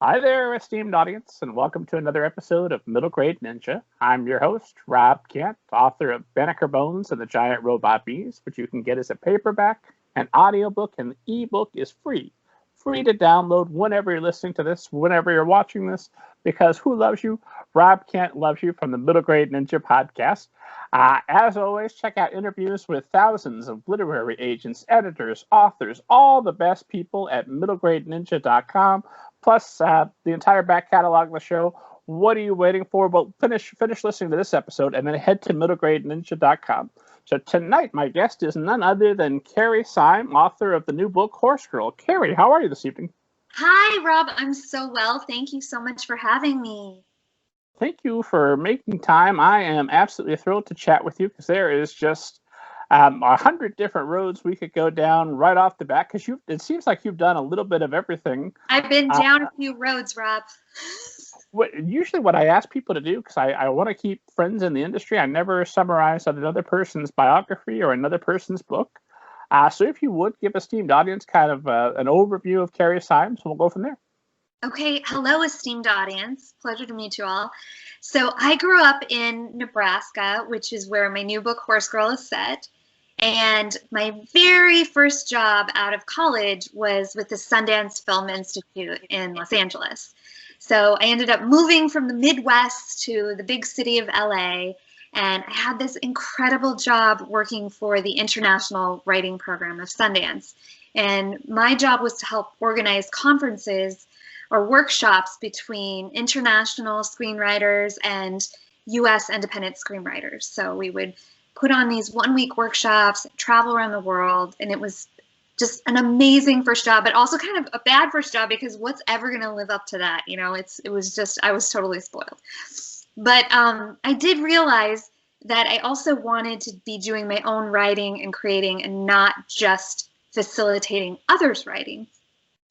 Hi there, esteemed audience, and welcome to another episode of Middle Grade Ninja. I'm your host, Rob Kent, author of Banneker Bones and the Giant Robot Bees, which you can get as a paperback, an audiobook, and the ebook is free. Free to download whenever you're listening to this, whenever you're watching this, because who loves you? Rob Kent loves you from the Middle Grade Ninja podcast. As always, check out interviews with thousands of literary agents, editors, authors, all the best people at middlegradeninja.com. Plus, the entire back catalog of the show. What are you waiting for? Well, finish listening to this episode and then head to middlegradeninja.com. So tonight, my guest is none other than Carrie Seim, author of the new book, Horus Girls. Carrie, how are you this evening? Hi, Rob. I'm so well. Thank you so much for having me. Thank you for making time. I am absolutely thrilled to chat with you because there is just 100 different roads we could go down right off the bat, because it seems like you've done a little bit of everything. I've been down a few roads, Rob. Usually what I ask people to do, because I want to keep friends in the industry, I never summarize another person's biography or another person's book. So if you would give esteemed audience kind of an overview of Carrie Seim, so we'll go from there. Okay. Hello, esteemed audience. Pleasure to meet you all. So I grew up in Nebraska, which is where my new book, Horus Girls, is set. And my very first job out of college was with the Sundance Film Institute in Los Angeles. So I ended up moving from the Midwest to the big city of LA, and I had this incredible job working for the International Writing Program of Sundance. And my job was to help organize conferences or workshops between international screenwriters and US independent screenwriters. So we would put on these one-week workshops, travel around the world, and it was just an amazing first job, but also kind of a bad first job, because what's ever going to live up to that? You know, it was just, I was totally spoiled. But I did realize that I also wanted to be doing my own writing and creating, and not just facilitating others' writing.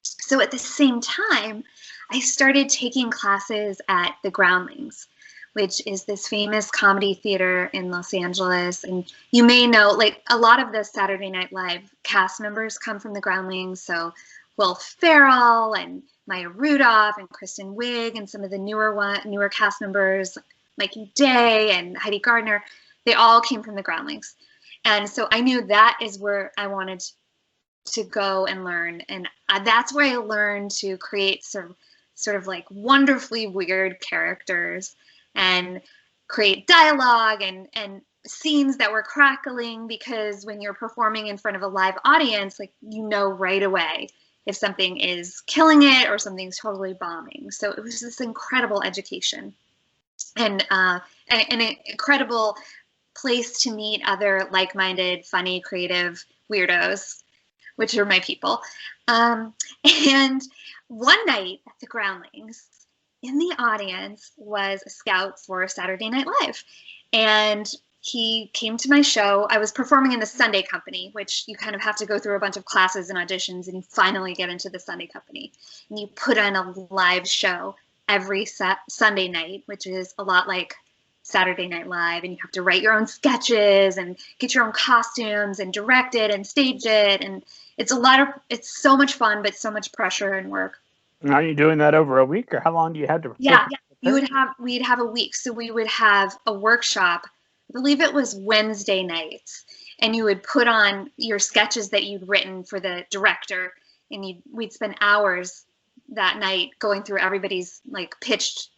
So at the same time, I started taking classes at the Groundlings, which is this famous comedy theater in Los Angeles. And you may know, like, a lot of the Saturday Night Live cast members come from the Groundlings. So Will Ferrell and Maya Rudolph and Kristen Wiig and some of the newer cast members, Mikey Day and Heidi Gardner, they all came from the Groundlings. And so I knew that is where I wanted to go and learn. And that's where I learned to create sort of like wonderfully weird characters and create dialogue and scenes that were crackling, because when you're performing in front of a live audience, like, you know right away if something is killing it or something's totally bombing. So it was this incredible education and an incredible place to meet other like-minded, funny, creative weirdos, which are my people. And one night at the Groundlings, in the audience was a scout for Saturday Night Live. And he came to my show. I was performing in the Sunday company, which you kind of have to go through a bunch of classes and auditions, and you finally get into the Sunday company. And you put on a live show every Sunday night, which is a lot like Saturday Night Live. And you have to write your own sketches and get your own costumes and direct it and stage it. And it's so much fun, but so much pressure and work. Are you doing that over a week, or how long do you have to? Yeah, we'd have a week. So we would have a workshop, I believe it was Wednesday nights, and you would put on your sketches that you'd written for the director, and we'd spend hours that night going through everybody's, like, pitched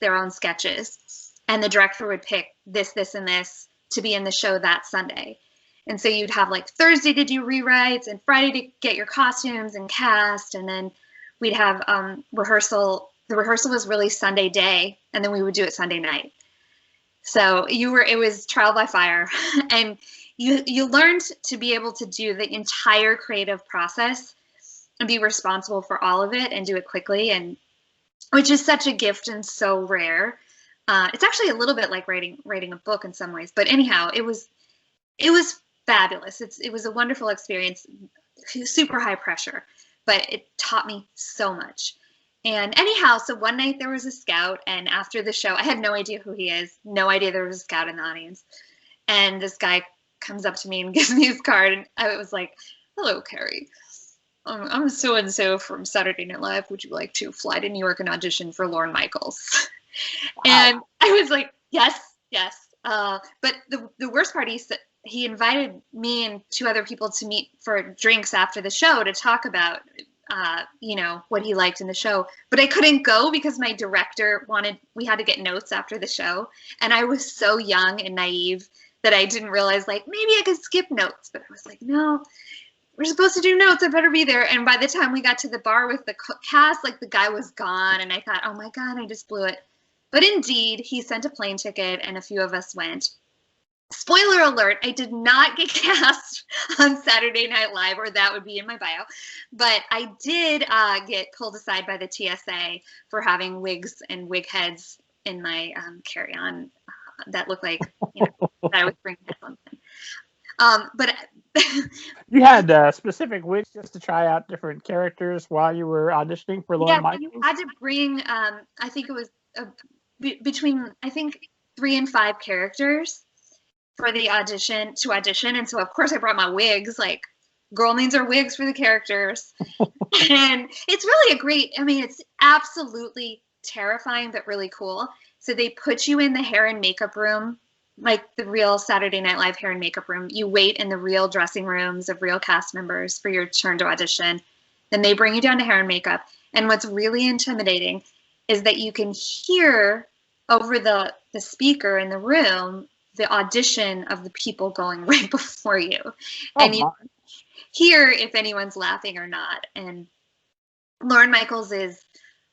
their own sketches, and the director would pick this, and this to be in the show that Sunday. And so you'd have, like, Thursday to do rewrites and Friday to get your costumes and cast, and then we'd have rehearsal. The rehearsal was really Sunday day, and then we would do it Sunday night. So it was trial by fire. And you learned to be able to do the entire creative process and be responsible for all of it and do it quickly, and which is such a gift and so rare. It's actually a little bit like writing a book in some ways. But anyhow, it was fabulous. It was a wonderful experience, super high pressure, but it taught me so much. And anyhow, so one night there was a scout, and after the show, I had no idea who he is, no idea there was a scout in the audience. And this guy comes up to me and gives me his card, and I was like, "Hello, Carrie." I'm so-and-so from Saturday Night Live. Would you like to fly to New York and audition for Lorne Michaels? Wow. And I was like, yes. But the worst part is that he invited me and 2 other people to meet for drinks after the show to talk about, what he liked in the show. But I couldn't go because my director we had to get notes after the show. And I was so young and naive that I didn't realize, like, maybe I could skip notes. But I was like, no, we're supposed to do notes. I better be there. And by the time we got to the bar with the cast, like, the guy was gone. And I thought, oh my God, I just blew it. But indeed, he sent a plane ticket and a few of us went. Spoiler alert, I did not get cast on Saturday Night Live, or that would be in my bio. But I did get pulled aside by the TSA for having wigs and wig heads in my carry-on that looked like that I was bringing headphones in. But you had specific wigs just to try out different characters while you were auditioning for Lorne Michaels? You had to bring, I think it was between 3 and 5 characters for the audition. And so of course I brought my wigs, like, girl needs her wigs for the characters. And it's really it's absolutely terrifying but really cool. So they put you in the hair and makeup room, like the real Saturday Night Live hair and makeup room. You wait in the real dressing rooms of real cast members for your turn to audition. Then they bring you down to hair and makeup. And what's really intimidating is that you can hear over the speaker in the room the audition of the people going right before you. And you hear if anyone's laughing or not. And Lorne Michaels is,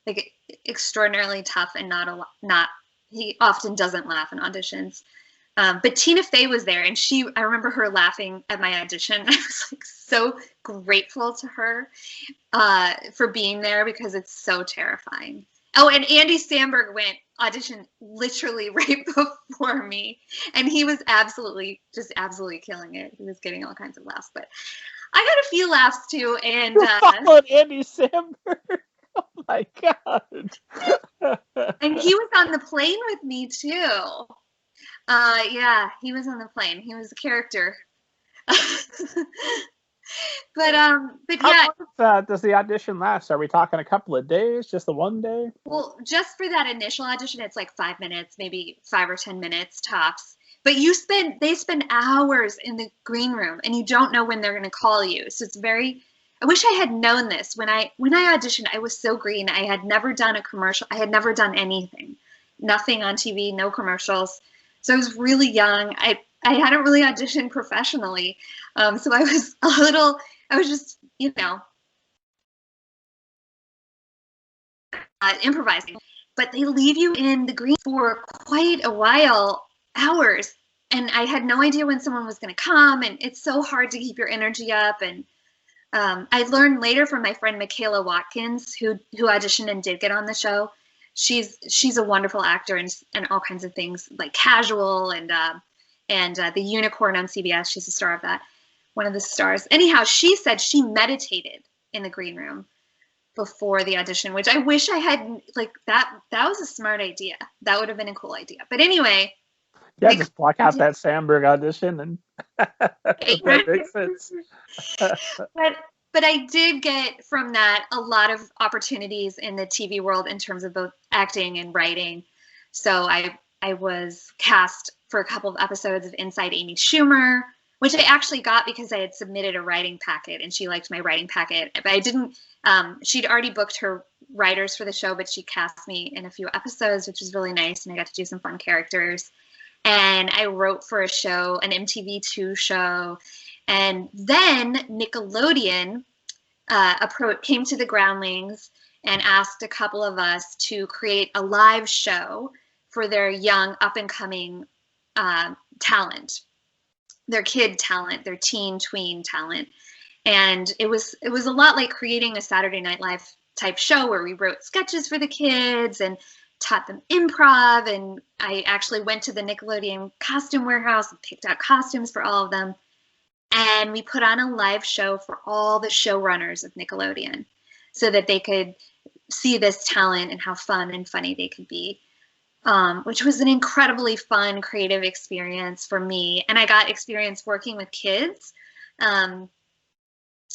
like, extraordinarily tough and he often doesn't laugh in auditions. But Tina Fey was there, and I remember her laughing at my audition. I was, like, so grateful to her for being there because it's so terrifying. Oh, and Andy Samberg went audition literally right before me, and he was absolutely killing it. He was getting all kinds of laughs, but I got a few laughs too. And followed Andy Samberg. Oh my God! And he was on the plane with me too. Yeah, he was on the plane. He was a character. But yeah. How long does the audition last? Are we talking a couple of days? Just the one day? Well, just for that initial audition, it's like 5 minutes, maybe 5 or 10 minutes tops. But they spend hours in the green room, and you don't know when they're going to call you. So it's I wish I had known this. When I auditioned, I was so green. I had never done a commercial. I had never done anything. Nothing on TV, no commercials. So I was really young. I hadn't really auditioned professionally. So I was just, improvising. But they leave you in the green for quite a while, hours. And I had no idea when someone was going to come. And it's so hard to keep your energy up. And I learned later from my friend Michaela Watkins, who auditioned and did get on the show. She's a wonderful actor and all kinds of things, like Casual and The Unicorn on CBS. She's a star of that, one of the stars. Anyhow, she said she meditated in the green room before the audition, which I wish I had, like, that was a smart idea. That would have been a cool idea. But anyway. Yeah, just block out that Samberg audition and that makes sense. But I did get from that a lot of opportunities in the TV world in terms of both acting and writing. So I was cast for a couple of episodes of Inside Amy Schumer, which I actually got because I had submitted a writing packet and she liked my writing packet. But I didn't, she'd already booked her writers for the show, but she cast me in a few episodes, which was really nice. And I got to do some fun characters. And I wrote for a show, an MTV2 show. And then Nickelodeon came to the Groundlings and asked a couple of us to create a live show for their young up-and-coming talent, their kid talent, their teen, tween talent. And it was a lot like creating a Saturday Night Live type show where we wrote sketches for the kids and taught them improv. And I actually went to the Nickelodeon costume warehouse and picked out costumes for all of them. And we put on a live show for all the showrunners of Nickelodeon so that they could see this talent and how fun and funny they could be, which was an incredibly fun, creative experience for me. And I got experience working with kids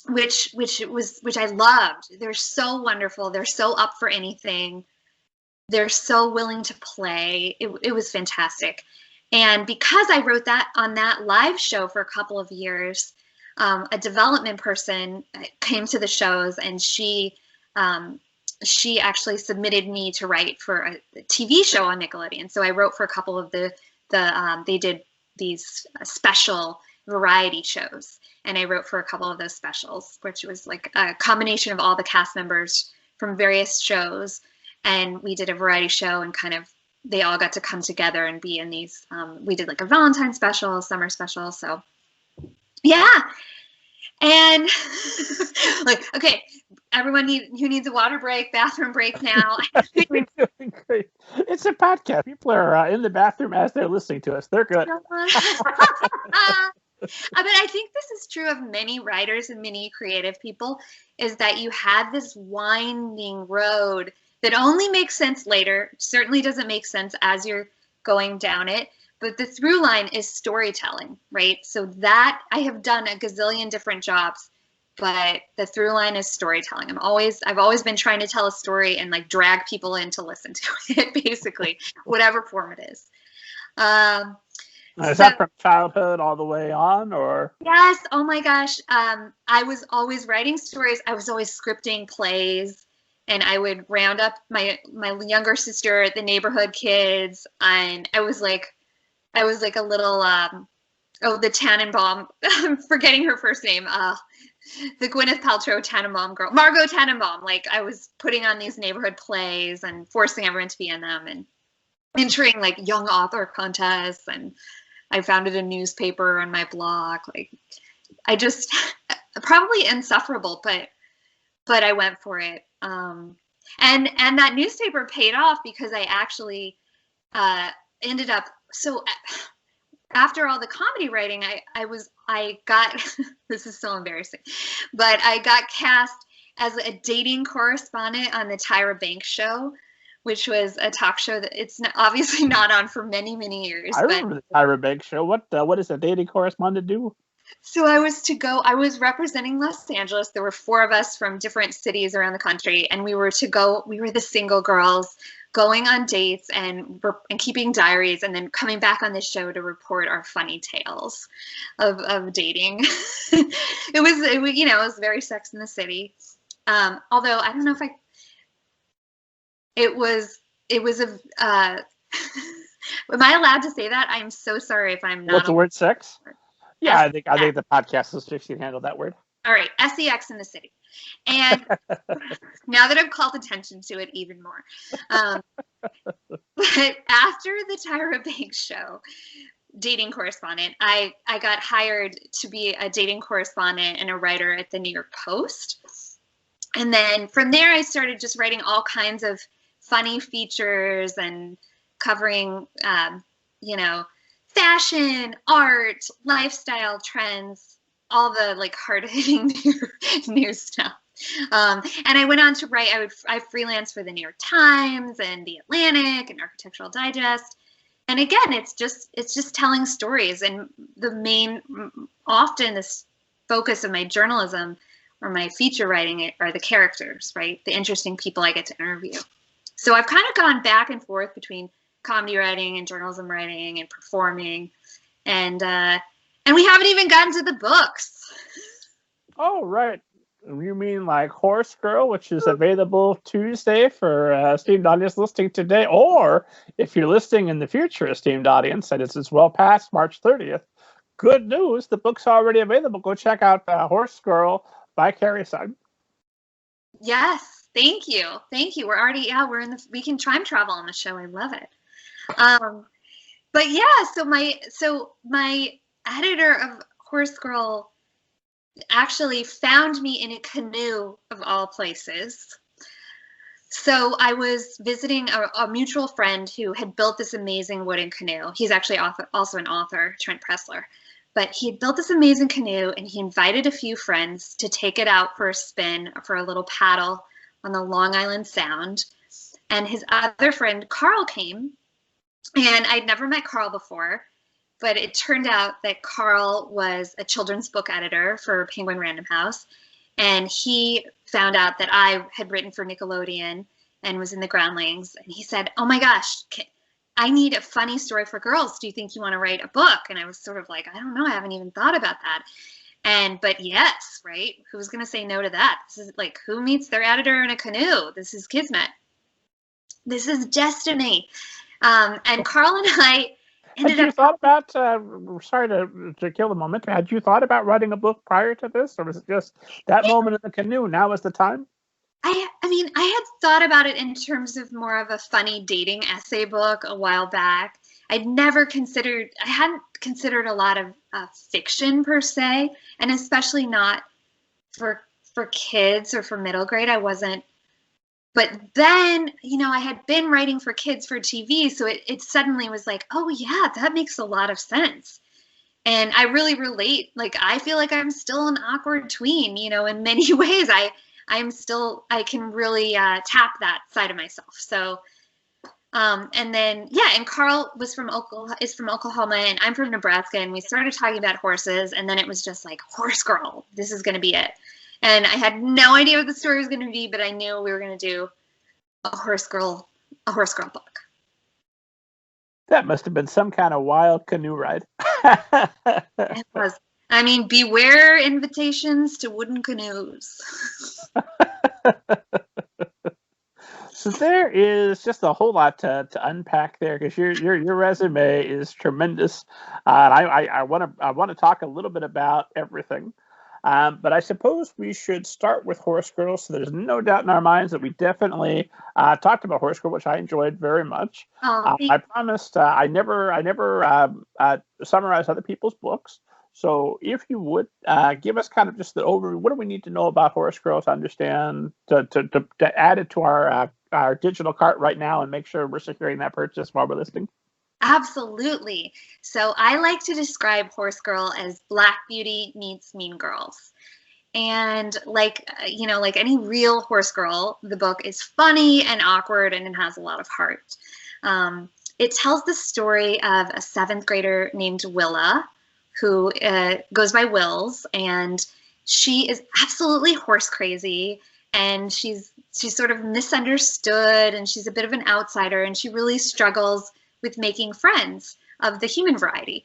which I loved. They're so wonderful. They're so up for anything. They're so willing to play. It was fantastic. And because I wrote that on that live show for a couple of years, a development person came to the shows, and she actually submitted me to write for a TV show on Nickelodeon. So I wrote for a couple of they did these special variety shows, and I wrote for a couple of those specials, which was like a combination of all the cast members from various shows. And we did a variety show, and kind of they all got to come together and be in these. We did like a Valentine special, summer special. So yeah. And like, okay, everyone who needs a water break, bathroom break now. We're doing great. It's a podcast. People are in the bathroom as they're listening to us. They're good. But I think this is true of many writers and many creative people, is that you have this winding road that only makes sense later. Certainly doesn't make sense as you're going down it. But the through line is storytelling, right? So that I have done a gazillion different jobs, but the through line is storytelling. I've always been trying to tell a story and like drag people in to listen to it, basically, whatever form it is. Is that from childhood all the way on, or? Yes. Oh my gosh. I was always writing stories. I was always scripting plays, and I would round up my younger sister, the neighborhood kids, and I was like a little, the Tannenbaum, I'm forgetting her first name, the Gwyneth Paltrow Tannenbaum girl, Margot Tannenbaum. Like, I was putting on these neighborhood plays and forcing everyone to be in them, and entering like young author contests, and I founded a newspaper on my blog. Like, I just, probably insufferable, but I went for it. And that newspaper paid off, because I actually ended up, so after all the comedy writing, I got, this is so embarrassing, but I got cast as a dating correspondent on the Tyra Banks show, which was a talk show that it's obviously not on for many, many years. I remember the Tyra Banks show. What does a dating correspondent do? So I was representing Los Angeles. There were 4 of us from different cities around the country, and we were the single girls going on dates and keeping diaries, and then coming back on the show to report our funny tales of dating. It was very Sex in the City. Although I don't know if it was a, am I allowed to say that? I'm so sorry if I'm not. What's the word, sex? Yeah, I think the podcast listeners can handle that word. All right, SEX in the City. And now that I've called attention to it even more. But after the Tyra Banks show, dating correspondent, I got hired to be a dating correspondent and a writer at the New York Post. And then from there, I started just writing all kinds of funny features and covering, fashion, art, lifestyle trends, all the like hard-hitting news stuff. And I went on to write. I freelance for the New York Times and the Atlantic and Architectural Digest. And again, it's just telling stories. And often this focus of my journalism or my feature writing are the characters, right? The interesting people I get to interview. So I've kind of gone back and forth between comedy writing and journalism writing and performing, and we haven't even gotten to the books. Oh, right. You mean like Horus Girl, which is available Tuesday for esteemed audience listening today, or if you're listening in the future, esteemed audience, and it's well past March 30th, good news, the book's already available. Go check out Horus Girl by Carrie Seim. Yes, thank you. We're already, we can time travel on the show. I love it. But yeah, so my editor of Horus Girl actually found me in a canoe of all places. So I was visiting a mutual friend who had built this amazing wooden canoe. He's actually also an author, Trent Pressler. But he had built this amazing canoe, and he invited a few friends to take it out for a spin, for a little paddle on the Long Island Sound. And his other friend, Carl, came. And I'd never met Carl before, but it turned out that Carl was a children's book editor for Penguin Random House. And he found out that I had written for Nickelodeon and was in the Groundlings. And he said, oh my gosh, I need a funny story for girls. Do you think you want to write a book? And I was sort of like, I don't know. I haven't even thought about that. But yes, right? Who's going to say no to that? This is like, who meets their editor in a canoe? This is kismet. This is destiny. And Carl and I ended up. Had you thought about, sorry to kill the moment, had you thought about writing a book prior to this? Or was it just that moment in the canoe, now is the time? I mean, I had thought about it in terms of more of a funny dating essay book a while back. I hadn't considered a lot of fiction per se, and especially not for kids or for middle grade. I wasn't. But then, I had been writing for kids for TV, so it suddenly was like, oh yeah, that makes a lot of sense. And I really relate. Like, I feel like I'm still an awkward tween, in many ways. I can really tap that side of myself. So, and then, yeah, and Carl is from Oklahoma, and I'm from Nebraska, and we started talking about horses, and then it was just like, Horus Girl, this is going to be it. And I had no idea what the story was going to be, but I knew we were going to do a Horus Girl book. That must have been some kind of wild canoe ride. It was. I mean, beware invitations to wooden canoes. So there is just a whole lot to unpack there, because your resume is tremendous, and I want to talk a little bit about everything. But I suppose we should start with Horus Girls. So there's no doubt in our minds that we definitely talked about Horus Girl, which I enjoyed very much. I promised I never summarize other people's books. So if you would give us kind of just the overview, what do we need to know about Horus Girls to understand, to add it to our digital cart right now and make sure we're securing that purchase while we're listing? Absolutely. So I like to describe Horus Girl as Black Beauty meets Mean Girls. And like any real horse girl, the book is funny and awkward, and it has a lot of heart. It tells the story of a 7th grader named Willa, who goes by Wills, and she is absolutely horse crazy, and she's sort of misunderstood, and she's a bit of an outsider, and she really struggles with making friends of the human variety,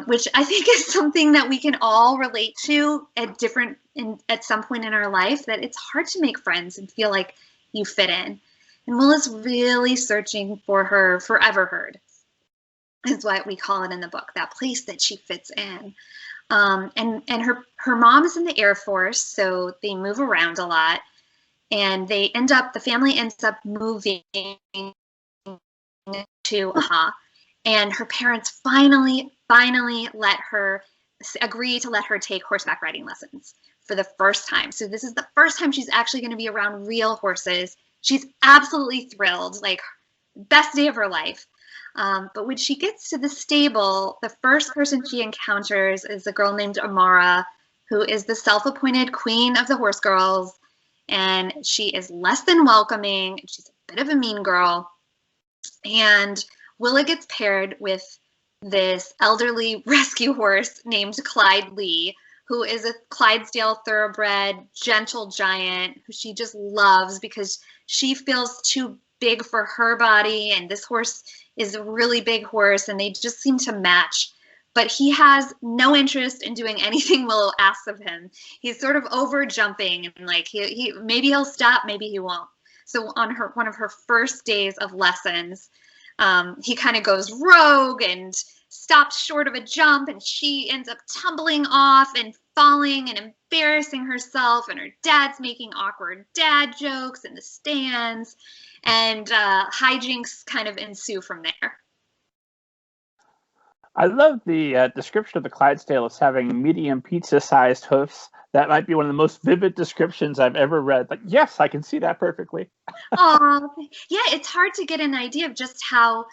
which I think is something that we can all relate to at some point in our life, that it's hard to make friends and feel like you fit in. And Willa's really searching for her forever herd, is what we call it in the book, that place that she fits in. And her mom is in the Air Force, so they move around a lot, and the family ends up moving to and her parents finally agree to let her take horseback riding lessons for the first time. So this is the first time she's actually going to be around real horses. She's absolutely thrilled, like best day of her life. But when she gets to the stable, the first person she encounters is a girl named Amara, who is the self-appointed queen of the Horus Girls, and she is less than welcoming. She's a bit of a mean girl. And Willa gets paired with this elderly rescue horse named Clyde Lee, who is a Clydesdale thoroughbred, gentle giant who she just loves because she feels too big for her body, and this horse is a really big horse, and they just seem to match. But he has no interest in doing anything Willow asks of him. He's sort of over jumping, and like he maybe he'll stop, maybe he won't. So on one of her first days of lessons, he kind of goes rogue and stops short of a jump, and she ends up tumbling off and falling and embarrassing herself, and her dad's making awkward dad jokes in the stands, and hijinks kind of ensue from there. I love the description of the Clydesdale as having medium pizza-sized hoofs. That might be one of the most vivid descriptions I've ever read. Like, yes, I can see that perfectly. Oh, yeah, it's hard to get an idea of just how,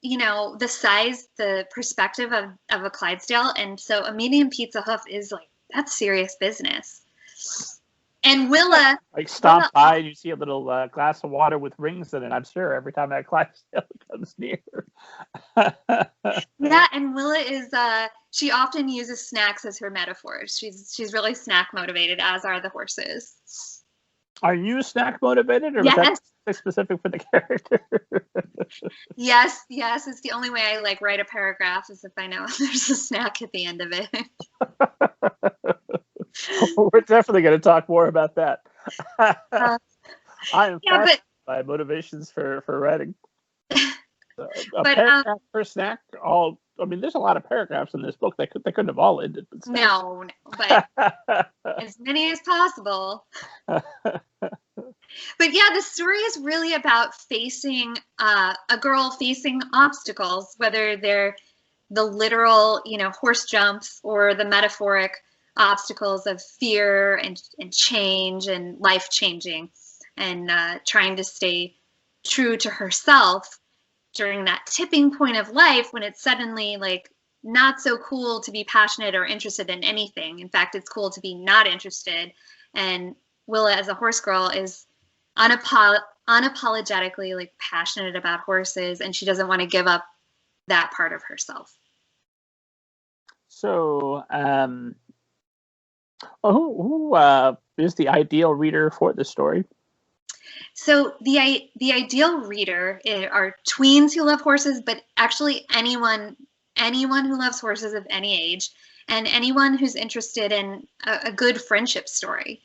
the size, the perspective of a Clydesdale. And so a medium pizza hoof is like, that's serious business. And Willa... Like stomp by and you see a little glass of water with rings in it, I'm sure, every time that Clydesdale comes near. Yeah, and Willa is she often uses snacks as her metaphors. She's really snack motivated, as are the horses. Are you snack motivated, or was Yes. that specific for the character? Yes, it's the only way I like write a paragraph is if I know there's a snack at the end of it. We're definitely going to talk more about that. I am fascinated by motivations for writing. A paragraph per snack. There's a lot of paragraphs in this book. They couldn't have all ended with snacks. No, but as many as possible. But yeah, the story is really about facing a girl facing obstacles, whether they're the literal, horse jumps or the metaphoric obstacles of fear and change and life changing, and trying to stay true to herself during that tipping point of life when it's suddenly like not so cool to be passionate or interested in anything. In fact, it's cool to be not interested. And Willa, as a horse girl, is unapologetically like passionate about horses, and she doesn't want to give up that part of herself. So, who is the ideal reader for this story? So the ideal reader are tweens who love horses, but actually anyone who loves horses of any age, and anyone who's interested in a good friendship story,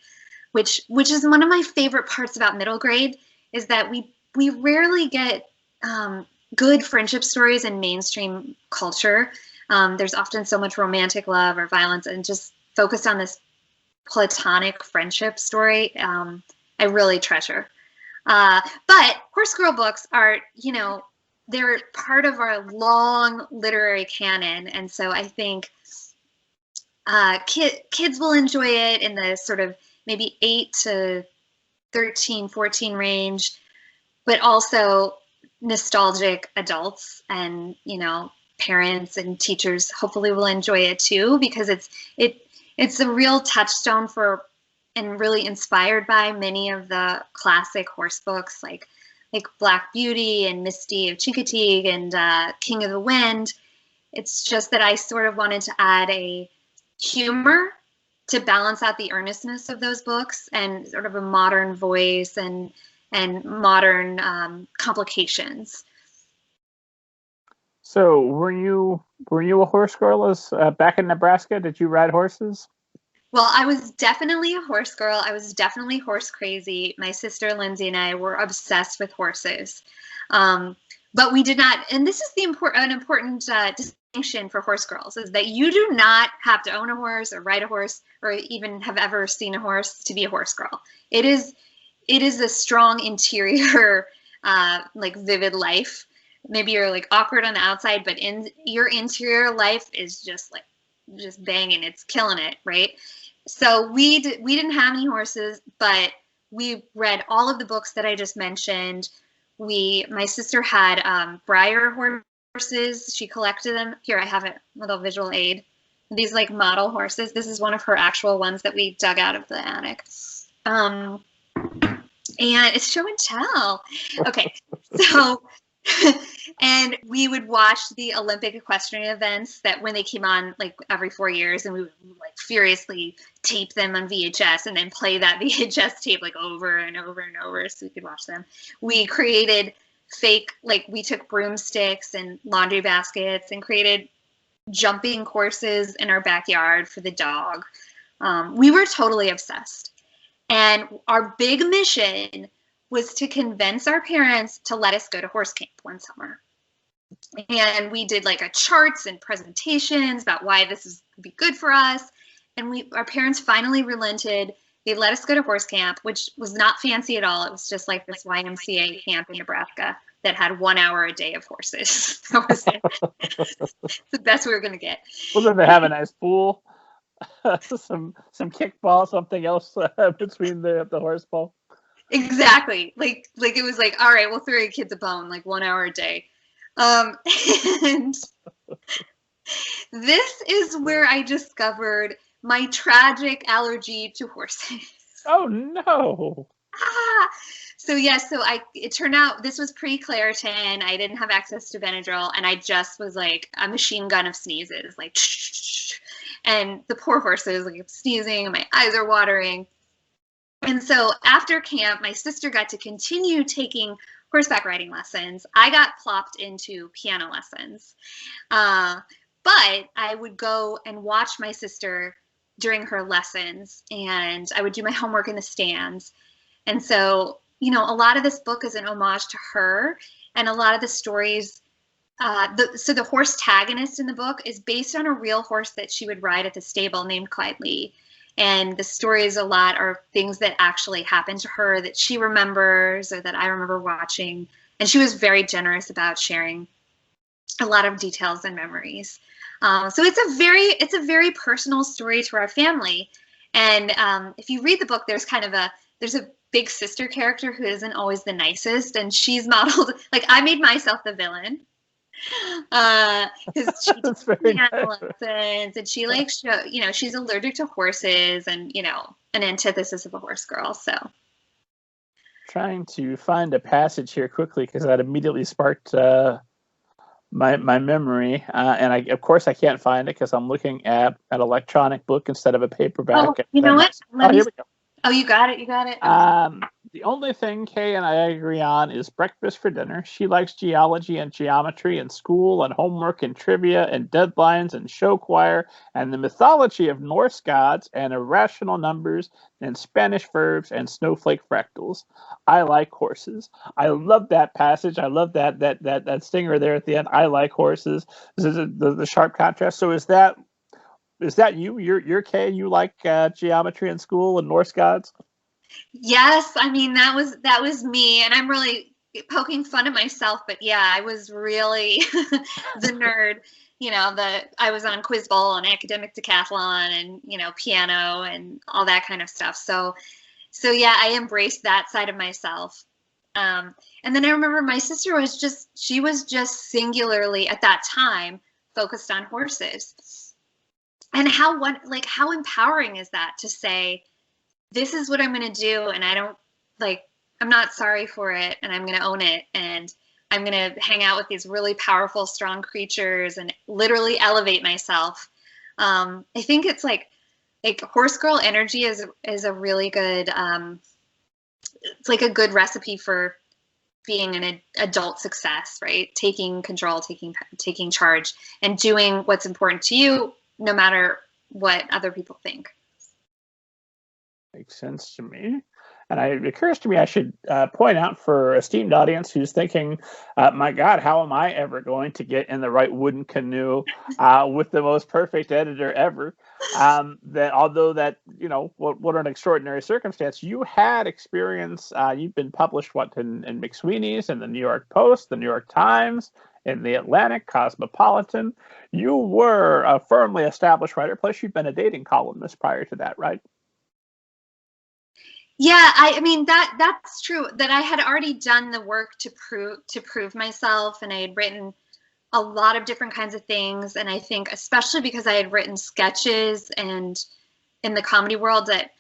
which is one of my favorite parts about middle grade, is that we rarely get good friendship stories in mainstream culture. There's often so much romantic love or violence, and just focused on this platonic friendship story, I really treasure. But Horse Girl books are, they're part of our long literary canon. And so I think kids will enjoy it in the sort of maybe 8 to 13, 14 range, but also nostalgic adults and, parents and teachers hopefully will enjoy it too, because it's a real touchstone for and really inspired by many of the classic horse books like Black Beauty and Misty of Chincoteague and King of the Wind. It's just that I sort of wanted to add a humor to balance out the earnestness of those books and sort of a modern voice and modern complications. So were you a horse girl back in Nebraska? Did you ride horses? Well, I was definitely a horse girl. I was definitely horse crazy. My sister Lindsay and I were obsessed with horses. But we did not, and this is an important distinction for horse girls, is that you do not have to own a horse or ride a horse or even have ever seen a horse to be a horse girl. It is a strong interior, like vivid life. Maybe you're like awkward on the outside, but in your interior life is just banging. It's killing it, right? So we didn't have any horses, but we read all of the books that I just mentioned. My sister had Breyer horses. She collected them. Here, I have a little visual aid. These like model horses. This is one of her actual ones that we dug out of the attic. And it's show and tell. Okay, so and we would watch the Olympic equestrian events that when they came on like every 4 years, and we would like furiously tape them on VHS and then play that VHS tape like over and over and over so we could watch them. We created we took broomsticks and laundry baskets and created jumping courses in our backyard for the dog. We were totally obsessed. And our big mission was to convince our parents to let us go to horse camp one summer. And we did like charts and presentations about why this would be good for us. And our parents finally relented. They let us go to horse camp, which was not fancy at all. It was just like this YMCA camp in Nebraska that had 1 hour a day of horses. That was it. The best we were going to get. Wasn't they have a nice pool? some kickball, something else between the horse ball? Exactly. Like it was like, all right, we'll throw your kids a bone, like 1 hour a day. And this is where I discovered my tragic allergy to horses. Oh no. It turned out this was pre-Claritin. I didn't have access to Benadryl, and I just was like a machine gun of sneezes, like, and the poor horses, like, sneezing, and my eyes are watering. And so after camp, my sister got to continue taking horseback riding lessons. I got plopped into piano lessons, but I would go and watch my sister during her lessons, and I would do my homework in the stands. And so, you know, a lot of this book is an homage to her, and a lot of the stories, so the horse tagonist in the book is based on a real horse that she would ride at the stable named Clyde Lee. And the stories a lot are things that actually happened to her that she remembers or that I remember watching. And she was very generous about sharing a lot of details and memories. So it's a very personal story to our family. And if you read the book, there's a big sister character who isn't always the nicest, and she's modeled, like, I made myself the villain. Because she takes piano lessons, and she likes, you know, she's allergic to horses, and, you know, an antithesis of a horse girl. So trying to find a passage here quickly because that immediately sparked my memory, and of course I can't find it because I'm looking at an electronic book instead of a paperback. Oh, you know what? Here we go. Oh, you got it. The only thing Kay and I agree on is breakfast for dinner. She likes geology and geometry and school and homework and trivia and deadlines and show choir and the mythology of Norse gods and irrational numbers and Spanish verbs and snowflake fractals. I like horses. I love that passage. I love that stinger there at the end. I like horses. This is the sharp contrast. So is that you? You're Kay? You like geometry and school and Norse gods? Yes, I mean, that was me, and I'm really poking fun at myself, but yeah, I was really the nerd. You know, I was on Quiz Bowl and academic decathlon and, you know, piano and all that kind of stuff. So yeah, I embraced that side of myself. And then I remember my sister was just singularly at that time focused on horses. And how empowering is that to say, this is what I'm going to do, and I'm not sorry for it, and I'm going to own it, and I'm going to hang out with these really powerful, strong creatures and literally elevate myself. I think it's like horse girl energy is a really good, it's like a good recipe for being an adult success, right? Taking control, taking charge, and doing what's important to you, no matter what other people think. Makes sense to me. And it occurs to me I should point out for esteemed audience who's thinking, my God, how am I ever going to get in the right wooden canoe with the most perfect editor ever? That although that, you know, what an extraordinary circumstance, you had experience, you've been published, in McSweeney's, in the New York Post, the New York Times, in the Atlantic, Cosmopolitan. You were a firmly established writer, plus you've been a dating columnist prior to that, right? Yeah, I mean that's true. That I had already done the work to prove myself, and I had written a lot of different kinds of things. And I think especially because I had written sketches and in the comedy world, that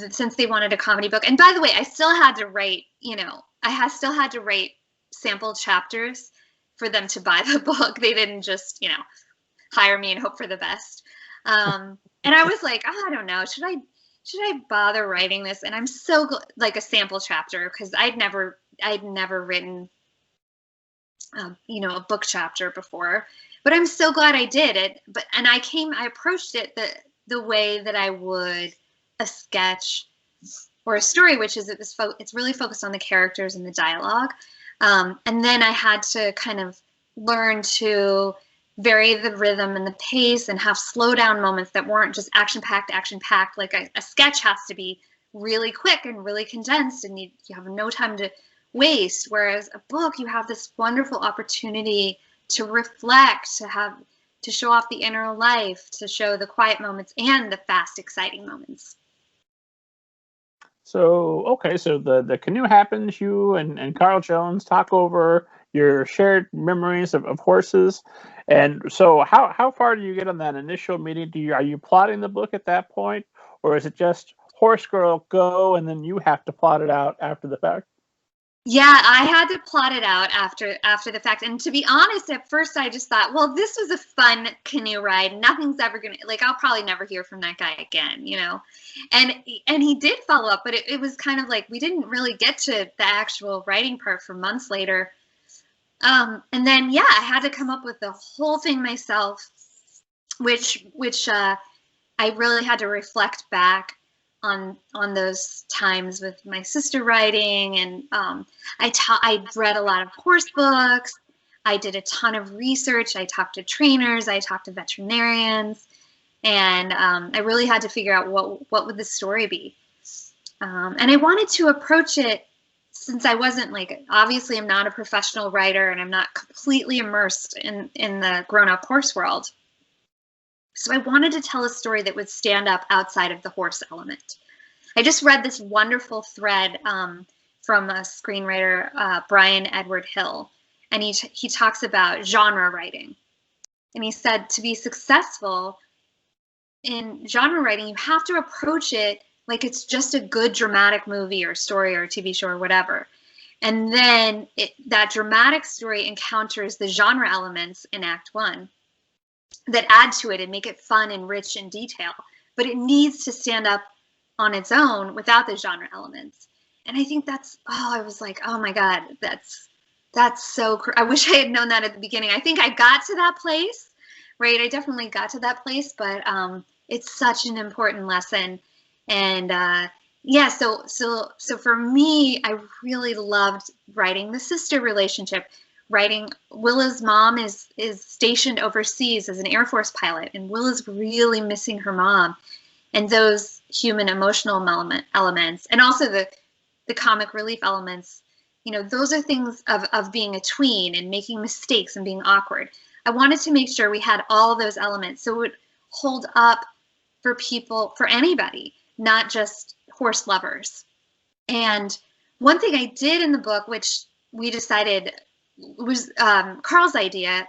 since they wanted a comedy book, and by the way, I still had to write, you know, still had to write sample chapters for them to buy the book. They didn't just, you know, hire me and hope for the best. And I was like, oh, I don't know, should I bother writing this? And I'm so like a sample chapter, because I'd never written, you know, a book chapter before, but I'm so glad I did it. And I approached it the way that I would a sketch or a story, which is it's really focused on the characters and the dialogue. And then I had to kind of learn to vary the rhythm and the pace and have slow down moments that weren't just action packed. Like a sketch has to be really quick and really condensed, and you have no time to waste. Whereas a book, you have this wonderful opportunity to reflect, to show off the inner life, to show the quiet moments and the fast, exciting moments. So, okay, so the canoe happens, you and Carl Jones talk over your shared memories of horses. And so how far do you get on that initial meeting? Are you plotting the book at that point, or is it just Horse Girl go, and then you have to plot it out after the fact? Yeah, I had to plot it out after the fact. And to be honest, at first I just thought, well, this was a fun canoe ride. Nothing's ever gonna, like, I'll probably never hear from that guy again, you know. And he did follow up, but it was kind of like we didn't really get to the actual writing part for months later. And then yeah, I had to come up with the whole thing myself, which I really had to reflect back on those times with my sister writing, and I read a lot of horse books. I did a ton of research. I talked to trainers. I talked to veterinarians, and I really had to figure out what would the story be. And I wanted to approach it, since I wasn't, like, obviously I'm not a professional writer and I'm not completely immersed in the grown-up horse world. So I wanted to tell a story that would stand up outside of the horse element. I just read this wonderful thread from a screenwriter, Brian Edward Hill, and he talks about genre writing. And he said, to be successful in genre writing, you have to approach it like it's just a good dramatic movie or story or TV show or whatever. And then that dramatic story encounters the genre elements in Act 1 that add to it and make it fun and rich in detail, but it needs to stand up on its own without the genre elements. And I think I was like, oh my God, that's so I wish I had known that at the beginning. I think I got to that place, right? I definitely got to that place, but it's such an important lesson. And yeah, so for me, I really loved writing the sister relationship. Willa's mom is stationed overseas as an Air Force pilot, and Willa's really missing her mom, and those human emotional elements, and also the comic relief elements, you know, those are things of being a tween and making mistakes and being awkward. I wanted to make sure we had all those elements so it would hold up for people, for anybody, not just horse lovers. And one thing I did in the book, which we decided was Carl's idea,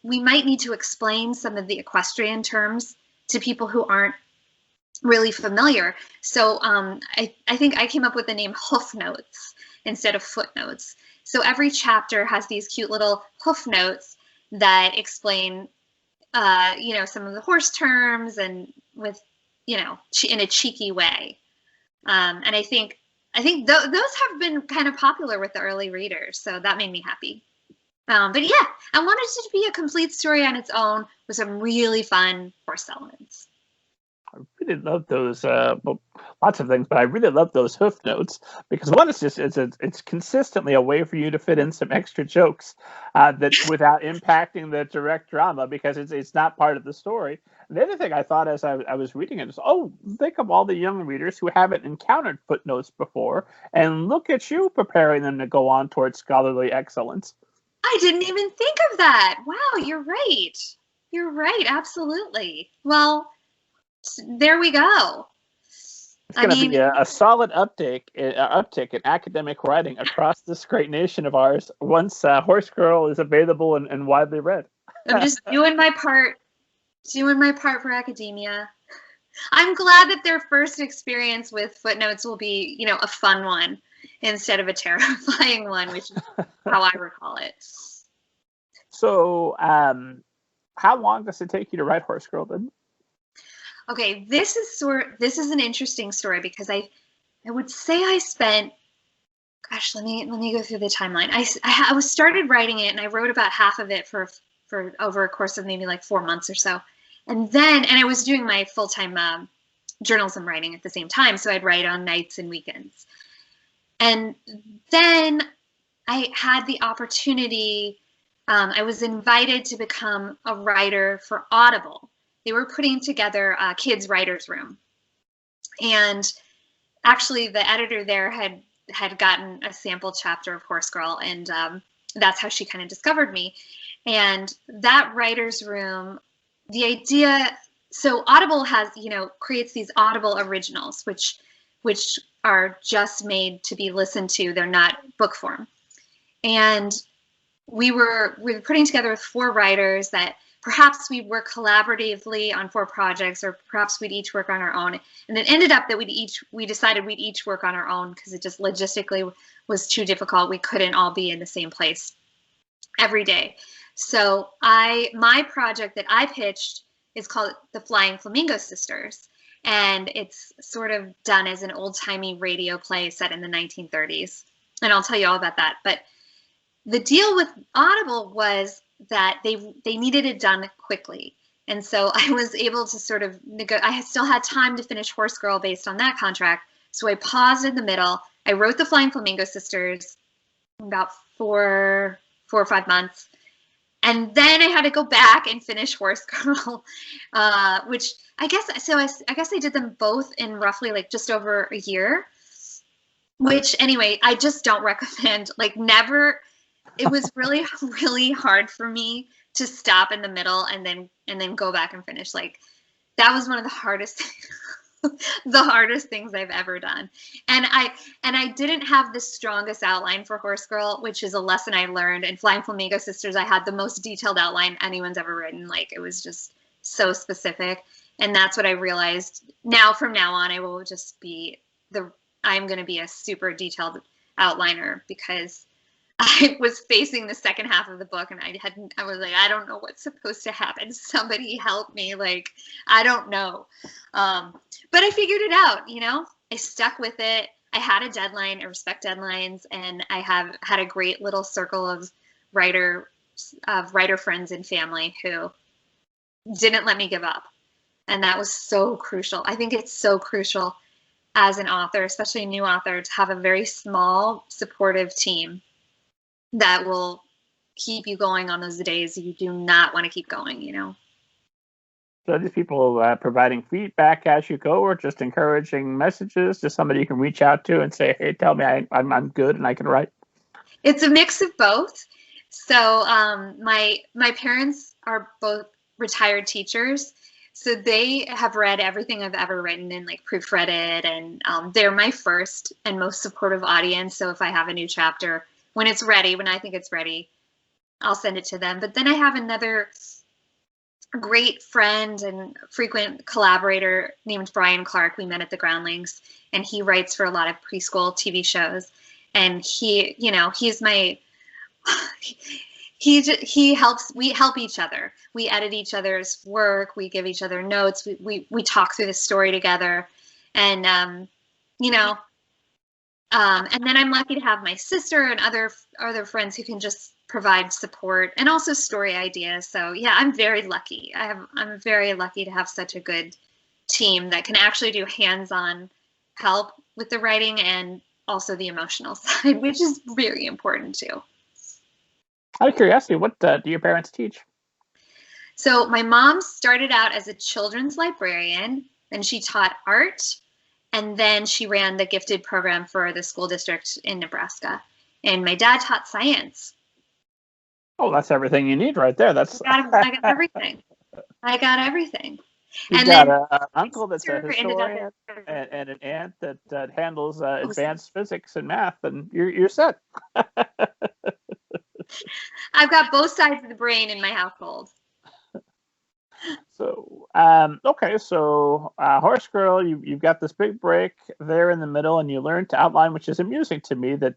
we might need to explain some of the equestrian terms to people who aren't really familiar. So I think I came up with the name hoof notes instead of footnotes. So every chapter has these cute little hoof notes that explain, you know, some of the horse terms, and with, you know, in a cheeky way. And I think those have been kind of popular with the early readers, so that made me happy. But yeah, I wanted it to be a complete story on its own with some really fun horse elements. I really love those, lots of things, but I really love those hoof notes, because one, it's consistently a way for you to fit in some extra jokes that without impacting the direct drama, because it's not part of the story. The other thing I thought as I was reading it is, oh, think of all the young readers who haven't encountered footnotes before, and look at you preparing them to go on towards scholarly excellence. I didn't even think of that. Wow, you're right. You're right, absolutely. Well, there we go. It's going to be a solid uptick in academic writing across this great nation of ours once Horse Girl is available and widely read. I'm just doing my part for academia. I'm glad that their first experience with footnotes will be, you know, a fun one instead of a terrifying one, which is how I recall it. So, how long does it take you to write Horse Girl then? Okay, this is an interesting story, because I would say I spent, gosh, let me go through the timeline. I was started writing it, and I wrote about half of it for over a course of maybe like 4 months or so, and I was doing my full-time journalism writing at the same time, so I'd write on nights and weekends, and then I had the opportunity. I was invited to become a writer for Audible. They were putting together a kids' writer's room. And actually the editor there had gotten a sample chapter of Horse Girl, and that's how she kind of discovered me. And that writer's room, the idea, so Audible has, you know, creates these Audible originals, which are just made to be listened to. They're not book form. And we were putting together with 4 writers that perhaps we'd work collaboratively on 4 projects, or perhaps we'd each work on our own. And it ended up that we decided we'd each work on our own because it just logistically was too difficult. We couldn't all be in the same place every day. So my project that I pitched is called the Flying Flamingo Sisters. And it's sort of done as an old-timey radio play set in the 1930s. And I'll tell you all about that. But the deal with Audible was that they needed it done quickly. And so I was able to sort of I still had time to finish Horus Girl based on that contract. So I paused in the middle. I wrote the Flying Flamingo Sisters in about 4 or 5 months. And then I had to go back and finish Horus Girl, which I guess I did them both in roughly like just over a year, which anyway, I just don't recommend, like never. It was really, really hard for me to stop in the middle and then go back and finish. Like that was one of the hardest the hardest things I've ever done. And I didn't have the strongest outline for Horus Girl, which is a lesson I learned. In Flying Flamingo Sisters, I had the most detailed outline anyone's ever written. Like it was just so specific. And that's what I realized. Now, from now on, I will just I'm going to be a super detailed outliner, because I was facing the second half of the book and I was like, I don't know what's supposed to happen. Somebody help me. Like, I don't know. But I figured it out, I stuck with it. I had a deadline. I respect deadlines. And I have had a great little circle of writer friends and family who didn't let me give up. And that was so crucial. I think it's so crucial as an author, especially a new author, to have a very small, supportive team that will keep you going on those days you do not want to keep going, So these people providing feedback as you go, or just encouraging messages, just somebody you can reach out to and say, hey, tell me I'm good and I can write? It's a mix of both. So my parents are both retired teachers. So they have read everything I've ever written and like proofread it. And they're my first and most supportive audience. So if I have a new chapter, when it's ready, when I think it's ready, I'll send it to them. But then I have another great friend and frequent collaborator named Brian Clark. We met at the Groundlings, and he writes for a lot of preschool TV shows. And he's my, he helps, we help each other. We edit each other's work. We give each other notes. We talk through the story together. And, and then I'm lucky to have my sister and other friends who can just provide support and also story ideas. So yeah, I'm very lucky. I'm very lucky to have such a good team that can actually do hands-on help with the writing and also the emotional side, which is really important too. Out of curiosity, what do your parents teach? So my mom started out as a children's librarian, then she taught art, and then she ran the gifted program for the school district in Nebraska. And my dad taught science. Oh, that's everything you need right there. That's I got everything. I got everything. You got an uncle that's a historian and an aunt that handles advanced physics and math, and you're set. I've got both sides of the brain in my household. So, okay, so Horus Girl, you've got this big break there in the middle, and you learn to outline, which is amusing to me, that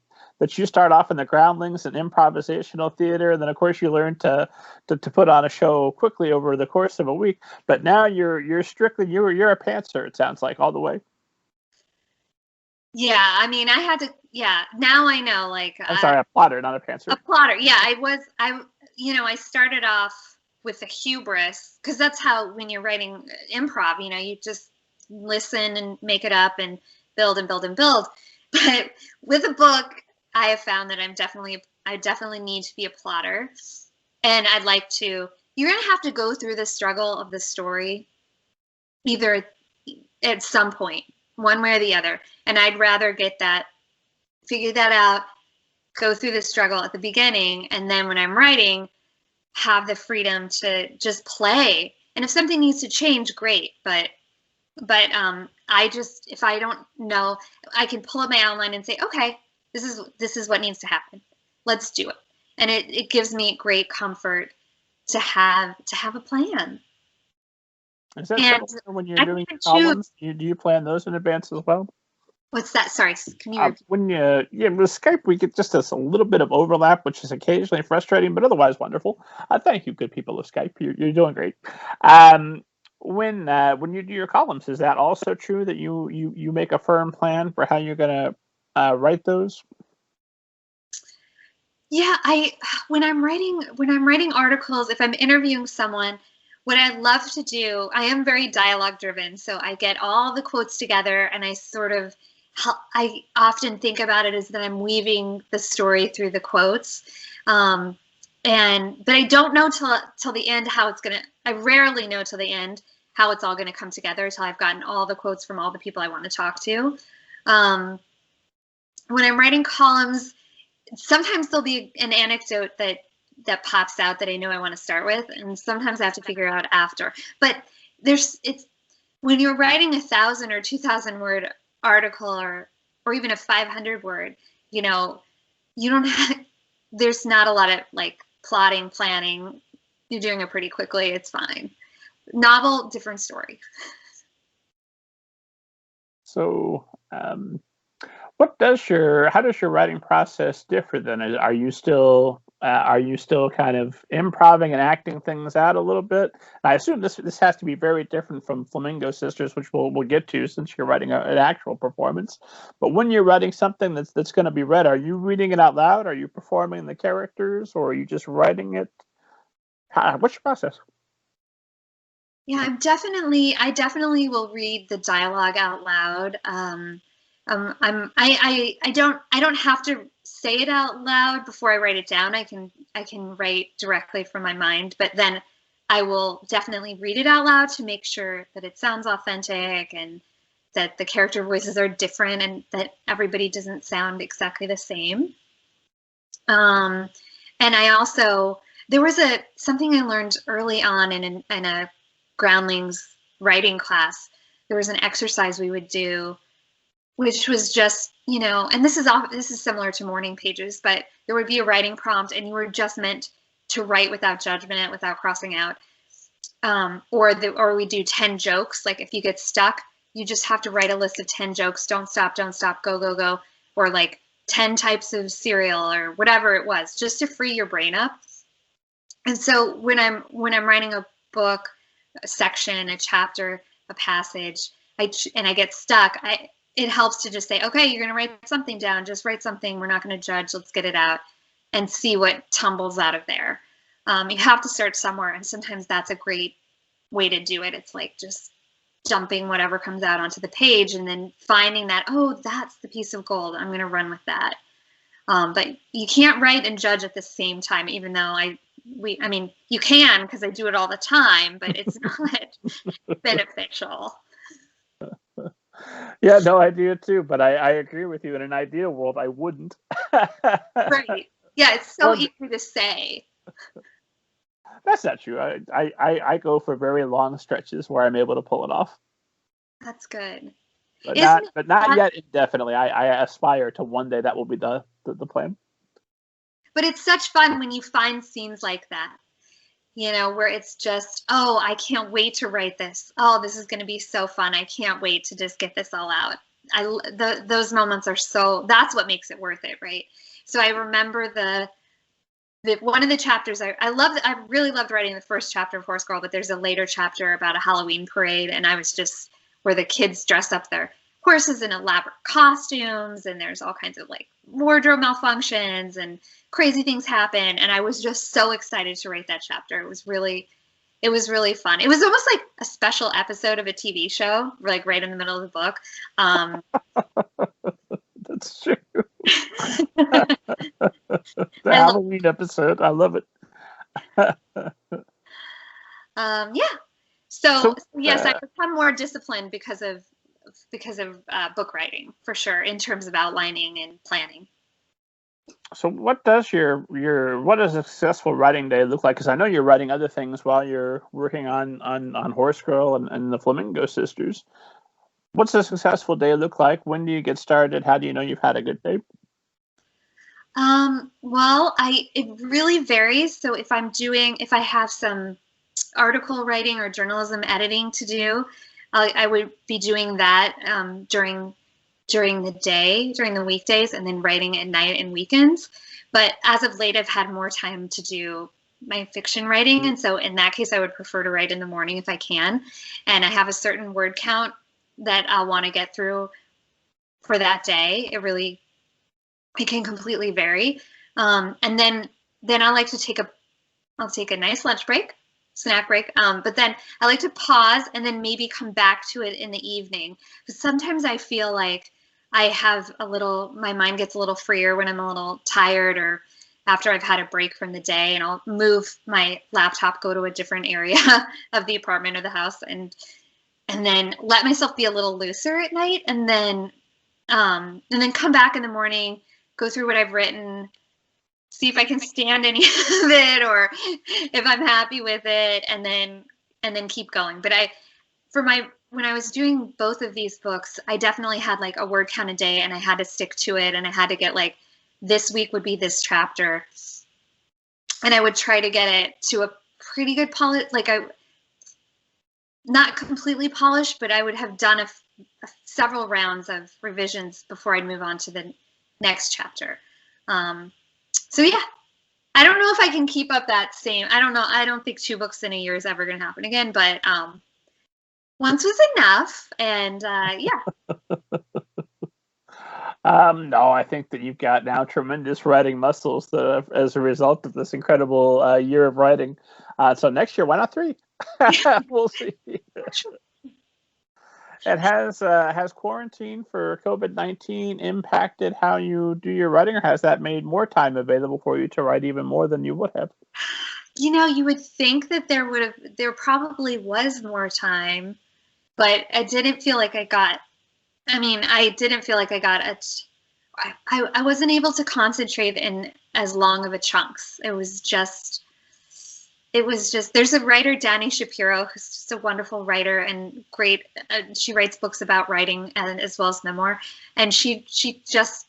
you start off in the Groundlings and improvisational theater, and then of course you learn to put on a show quickly over the course of a week. But now you're strictly you're a pantser. It sounds like all the way. Yeah, I mean, I had to. Yeah, now I know. Like, I'm sorry, a plotter, not a pantser. A plotter. Yeah, I started off with a hubris, because that's how, when you're writing improv, you just listen and make it up and build and build and build. But with a book, I have found that I definitely need to be a plotter. And you're going to have to go through the struggle of the story, either at some point, one way or the other. And I'd rather figure that out, go through the struggle at the beginning, and then when I'm writing, have the freedom to just play. And if something needs to change, great. But if I don't know, I can pull up my outline and say, okay, this is what needs to happen. Let's do it. And it gives me great comfort to have a plan. Is that And similar when you're I doing can columns? Do you plan those in advance as well? What's that? Sorry, can you repeat? When with Skype, we get just a little bit of overlap, which is occasionally frustrating, but otherwise wonderful. Thank you, good people of Skype. You're doing great. When you do your columns, is that also true that you make a firm plan for how you're going to write those? Yeah, when I'm writing articles, if I'm interviewing someone, what I love to do, I am very dialogue driven, so I get all the quotes together, and I often think about it as that I'm weaving the story through the quotes, but I don't know till the end how it's gonna. I rarely know till the end how it's all gonna come together till I've gotten all the quotes from all the people I want to talk to. When I'm writing columns, sometimes there'll be an anecdote that pops out that I know I want to start with, and sometimes I have to figure out after. But when you're writing 1,000 or 2,000 word article or even a 500 word, you don't have, there's not a lot of like plotting, planning. You're doing it pretty quickly. It's fine. Novel, different story. So, how does your writing process differ then? Are you still kind of improvising and acting things out a little bit? And I assume this has to be very different from Flamingo Sisters, which we'll get to since you're writing an actual performance. But when you're writing something that's going to be read, are you reading it out loud? Are you performing the characters, or are you just writing it? What's your process? Yeah, I definitely will read the dialogue out loud. I don't have to say it out loud before I write it down. I can write directly from my mind, but then I will definitely read it out loud to make sure that it sounds authentic and that the character voices are different and that everybody doesn't sound exactly the same. And I also, there was something I learned early on in a Groundlings writing class. There was an exercise we would do, which was just, and this is similar to morning pages, but there would be a writing prompt and you were just meant to write without judgment, without crossing out. Or we do 10 jokes. Like if you get stuck, you just have to write a list of 10 jokes. Don't stop, go, go, go. Or like 10 types of cereal or whatever it was, just to free your brain up. And so when I'm writing a book, a section, a chapter, a passage, and I get stuck, it helps to just say, okay, you're going to write something down. Just write something. We're not going to judge. Let's get it out and see what tumbles out of there. You have to start somewhere, and sometimes that's a great way to do it. It's like just dumping whatever comes out onto the page and then finding that, oh, that's the piece of gold. I'm going to run with that. But you can't write and judge at the same time, even though I mean, you can because I do it all the time, but it's not beneficial. Yeah, no, I do it too, but I agree with you. In an ideal world, I wouldn't. Right. Yeah, it's so easy to say. That's not true. I go for very long stretches where I'm able to pull it off. That's good. But not yet indefinitely. I aspire to one day that will be the plan. But it's such fun when you find scenes like that, where it's just, oh, I can't wait to write this. Oh, this is going to be so fun. I can't wait to just get this all out. Those moments are that's what makes it worth it, right? So I remember one of the chapters I really loved writing the first chapter of Horus Girl, but there's a later chapter about a Halloween parade, and I was just where the kids dress up their horses in elaborate costumes, and there's all kinds of like wardrobe malfunctions and crazy things happen, and I was just so excited to write that chapter. It was really fun. It was almost like a special episode of a TV show, like right in the middle of the book. That's true. The Halloween episode, I love it. Yeah. So yes, I become more disciplined because of book writing, for sure, in terms of outlining and planning. So what does what does a successful writing day look like? Because I know you're writing other things while you're working on Horus Girl and the Flamingo Sisters. What's a successful day look like? When do you get started? How do you know you've had a good day? Well, it really varies. So if I have some article writing or journalism editing to do, I would be doing that during the day, during the weekdays, and then writing at night and weekends. But as of late, I've had more time to do my fiction writing, and so in that case, I would prefer to write in the morning if I can. And I have a certain word count that I'll want to get through for that day. It can completely vary. And then I like to I'll take a nice lunch break, snack break. But then I like to pause and then maybe come back to it in the evening. But sometimes I feel like my mind gets a little freer when I'm a little tired or after I've had a break from the day, and I'll move my laptop, go to a different area of the apartment or the house, and then let myself be a little looser at night, and then come back in the morning, go through what I've written, see if I can stand any of it or if I'm happy with it, and then keep going. But when I was doing both of these books, I definitely had like a word count a day, and I had to stick to it, and I had to get like, this week would be this chapter, and I would try to get it to a pretty good not completely polished, but I would have done several rounds of revisions before I'd move on to the next chapter. So yeah, I don't know if I can keep up that same. I don't know. I don't think 2 books in a year is ever going to happen again, but once was enough, and yeah. No, I think that you've got now tremendous writing muscles as a result of this incredible year of writing. So next year, why not 3? We'll see. And has quarantine for COVID-19 impacted how you do your writing, or has that made more time available for you to write even more than you would have? You would think that there probably was more time, but I didn't feel like I got I wasn't able to concentrate in as long of a chunks. It was just, there's a writer, Dani Shapiro, who's just a wonderful writer and great. She writes books about writing and as well as memoir. And she just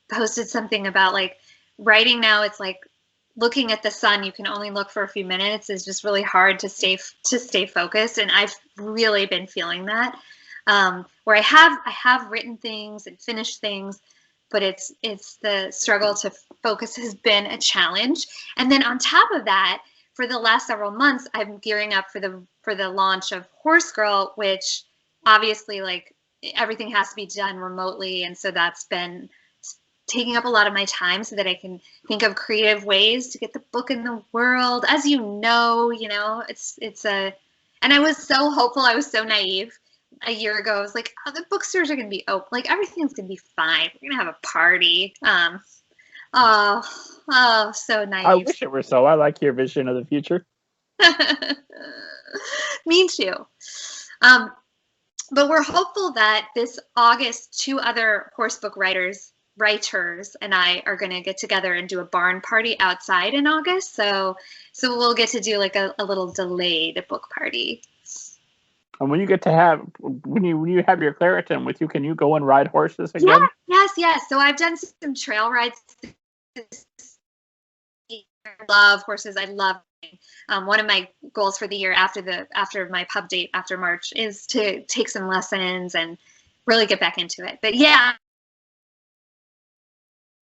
posted something about like writing now. It's like looking at the sun. You can only look for a few minutes. It's just really hard to stay focused. And I've really been feeling that. Where I have written things and finished things, but it's the struggle to focus has been a challenge. And then on top of that, for the last several months, I'm gearing up for the launch of Horus Girl, which obviously like everything has to be done remotely, and so that's been taking up a lot of my time so that I can think of creative ways to get the book in the world. As you know, and I was so hopeful, I was so naive. A year ago, I was like, oh, the bookstores are going to be open. Like, everything's going to be fine. We're going to have a party. So naive. I wish it were so. I like your vision of the future. Me too. But we're hopeful that this August, 2 other horse book writers and I are going to get together and do a barn party outside in August. So we'll get to do like a little delayed book party. And when you you have your Claritin with you, can you go and ride horses again? Yes. So I've done some trail rides. I love horses. I love them. One of my goals for the year after my pub date after March is to take some lessons and really get back into it. But yeah,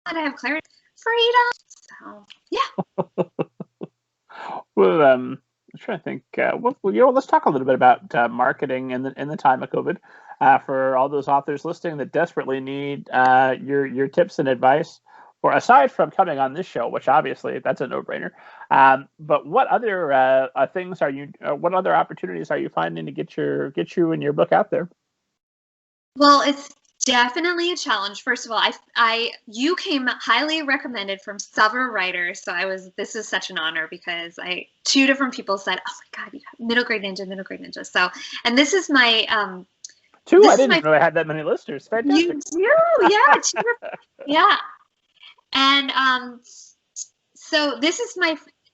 I have Claritin freedom. So yeah. Well, I'm trying to think. Let's talk a little bit about marketing in the time of COVID for all those authors listening that desperately need your tips and advice. Or aside from coming on this show, which obviously that's a no-brainer, but what other things what other opportunities are you finding to get you and your book out there? Well, it's definitely a challenge. First of all, you came highly recommended from several writers, so this is such an honor because 2 different people said, "Oh my God, you have middle grade ninja." So, and this is my 2. I didn't know I had that many listeners. Fantastic. You do, yeah, yeah. And so this is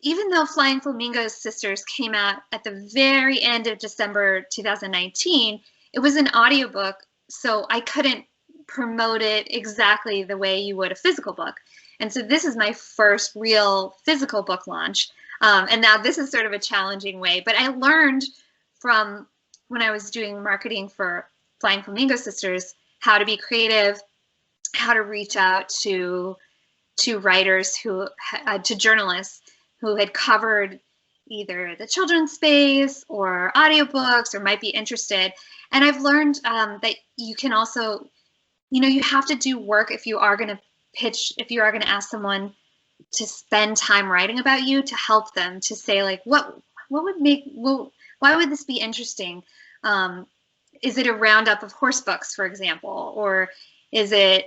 even though Flying Flamingo Sisters came out at the very end of December 2019, it was an audiobook, so I couldn't promote it exactly the way you would a physical book. And so this is my first real physical book launch. And now this is sort of a challenging way, but I learned from when I was doing marketing for Flying Flamingo Sisters, how to be creative, how to reach out to writers who, to journalists who had covered either the children's space or audiobooks or might be interested. And I've learned that you can also, you have to do work if you are going to pitch, if you are going to ask someone to spend time writing about you, to help them, to say like, what would make, why would this be interesting? Is it a roundup of horse books, for example, or is it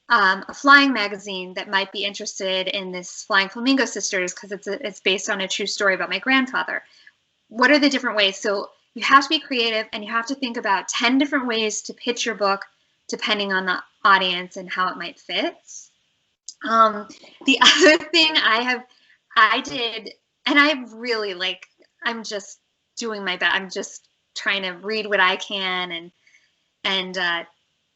a flying magazine that might be interested in this Flying Flamingo Sisters because it's based on a true story about my grandfather? What are the different ways? So you have to be creative, and you have to think about 10 different ways to pitch your book depending on the audience and how it might fit. The other thing I did, and I really I'm just doing my best. I'm just trying to read what I can and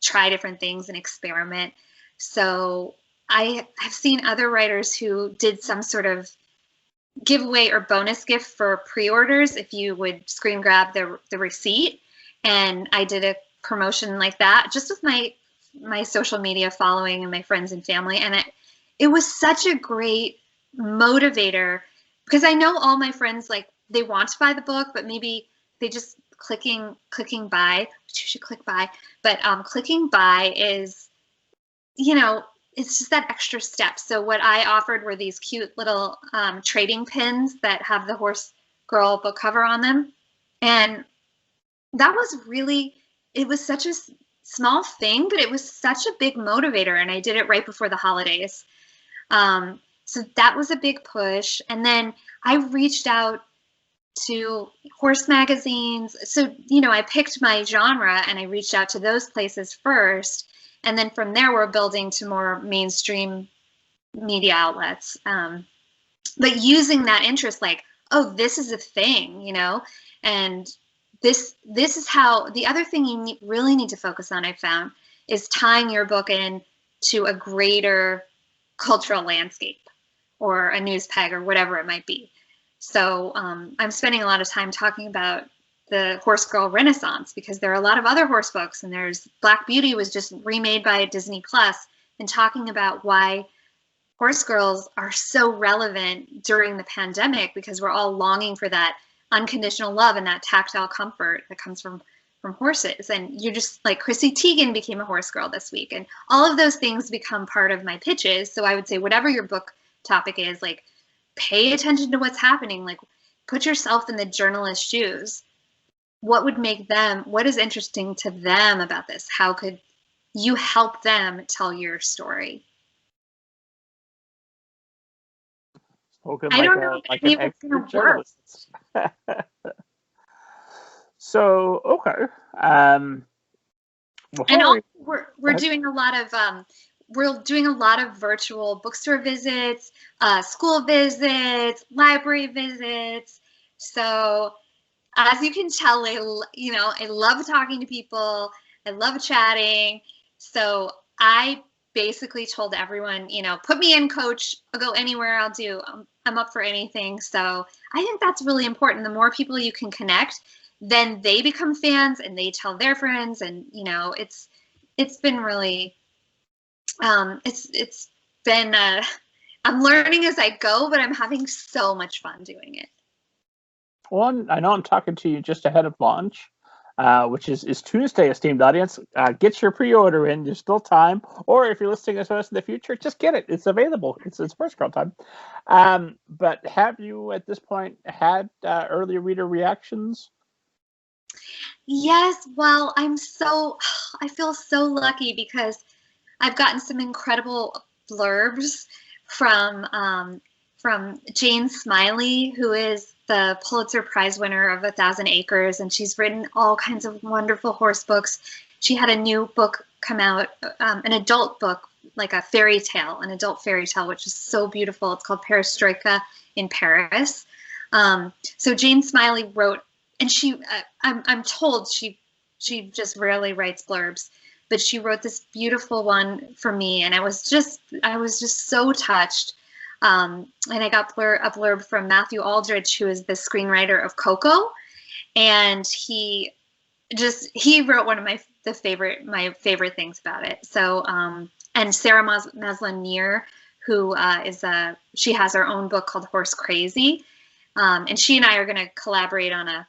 try different things and experiment. So I have seen other writers who did some sort of giveaway or bonus gift for pre-orders if you would screen grab the receipt. And I did a promotion like that just with my social media following and my friends and family. And it was such a great motivator, because I know all my friends, like, they want to buy the book, but maybe they just clicking buy, which you should click buy, but clicking buy is, it's just that extra step. So what I offered were these cute little trading pins that have the Horus Girl book cover on them. And that was really, it was such a small thing, but it was such a big motivator. And I did it right before the holidays. So that was a big push. And then I reached out to horse magazines. So, I picked my genre and I reached out to those places first. And then from there, we're building to more mainstream media outlets. But using that interest, like, oh, this is a thing, and this is how, the other thing you really need to focus on, I found, is tying your book in to a greater cultural landscape or a news peg or whatever it might be. So I'm spending a lot of time talking about the Horse Girl Renaissance, because there are a lot of other horse books, and there's Black Beauty was just remade by Disney Plus, and talking about why horse girls are so relevant during the pandemic, because we're all longing for that unconditional love and that tactile comfort that comes from horses. And you're just like, Chrissy Teigen became a horse girl this week, and all of those things become part of my pitches. So I would say, whatever your book topic is, like, pay attention to what's happening, like, put yourself in the journalist's shoes. What would make them, what is interesting to them about this? How could you help them tell your story? Spoken I don't know if any of it's going to work. So, okay. And also, we're doing a lot of virtual bookstore visits, school visits, library visits. So as you can tell, I love talking to people. I love chatting. So I basically told everyone, put me in, coach. I'll go anywhere. I'll do. I'm up for anything. So I think that's really important. The more people you can connect, then they become fans and they tell their friends. And it's been really, it's been. I'm learning as I go, but I'm having so much fun doing it. Well, I know I'm talking to you just ahead of launch, which is Tuesday, esteemed audience. Get your pre-order in. There's still time. Or if you're listening to us in the future, just get it. It's available. It's Horse Girl time. But have you, at this point, had early reader reactions? Yes. Well, I feel so lucky, because I've gotten some incredible blurbs from Jane Smiley, who is the Pulitzer Prize winner of 1,000 Acres, and she's written all kinds of wonderful horse books. She had a new book come out, an adult book, like a fairy tale, an adult fairy tale, which is so beautiful. It's called Perestroika in Paris. So Jane Smiley wrote, and I'm told she just rarely writes blurbs, but she wrote this beautiful one for me, and I was just so touched. And I got a blurb from Matthew Aldrich, who is the screenwriter of Coco, and he wrote one of my favorite things about it. So and Sarah Maslin-Nier, who she has her own book called Horse Crazy, and she and I are going to collaborate on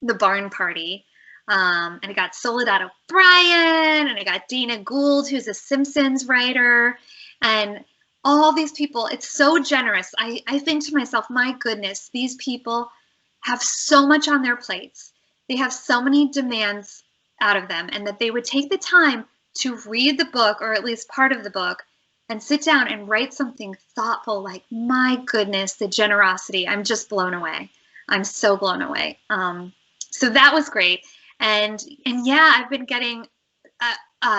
the Barn Party. And I got Soledad O'Brien, and I got Dana Gould, who's a Simpsons writer, and all these people. It's so generous. I think to myself, my goodness, these people have so much on their plates. They have so many demands out of them, and that they would take the time to read the book, or at least part of the book, and sit down and write something thoughtful. Like, my goodness, the generosity. I'm just blown away. I'm so blown away. So that was great. And yeah, I've been getting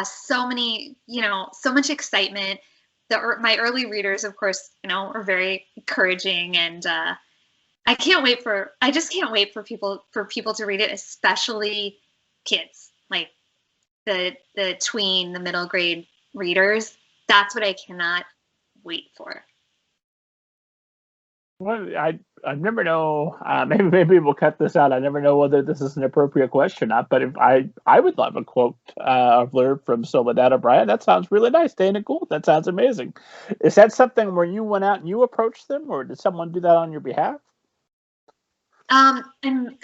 so many, so much excitement. My early readers, of course, are very encouraging, and I just can't wait for people to read it, especially kids, like the tween, the middle grade readers. That's what I cannot wait for. Well, I never know. Maybe we'll cut this out. I never know whether this is an appropriate question or not. But if I would love a quote, a blurb from Soledad O'Brien. That sounds really nice. Dana Gould. That sounds amazing. Is that something where you went out and you approached them, or did someone do that on your behalf? And in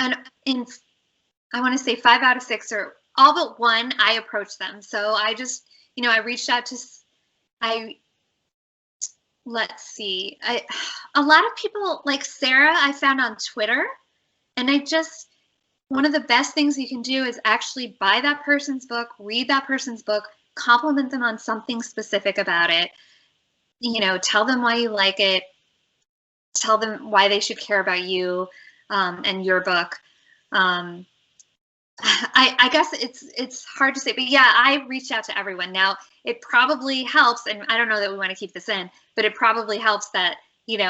I want to say 5 out of 6, or all but one, I approached them. So I just, I reached out to. Let's see. A lot of people, like Sarah, I found on Twitter, and one of the best things you can do is actually buy that person's book, read that person's book, compliment them on something specific about it. Tell them why you like it. Tell them why they should care about you and your book. I guess it's hard to say, but yeah, I reached out to everyone. Now, it probably helps, and I don't know that we want to keep this in, but it probably helps that, maybe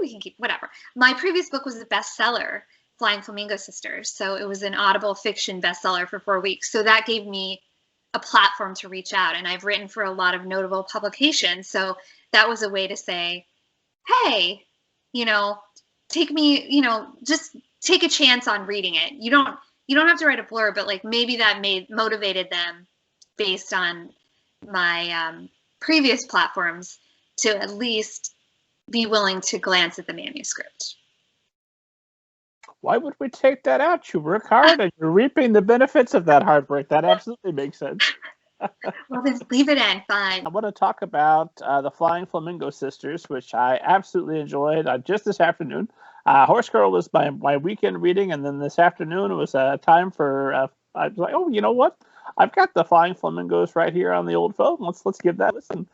we can keep, whatever. My previous book was a bestseller, Flying Flamingo Sisters. So it was an Audible fiction bestseller for 4 weeks. So that gave me a platform to reach out, and I've written for a lot of notable publications. So that was a way to say, hey, take me, just take a chance on reading it. You don't have to write a blurb, but like maybe that motivated them based on my previous platforms to at least be willing to glance at the manuscript. Why would we take that out? You work hard and you're reaping the benefits of that hard work. That absolutely makes sense. Well, then leave it in. Fine. I want to talk about the Flying Flamingo Sisters, which I absolutely enjoyed just this afternoon. Horus Girls was my weekend reading, and then this afternoon it was time for. I was like, oh, you know what? I've got the Flying Flamingos right here on the old phone. Let's give that a listen.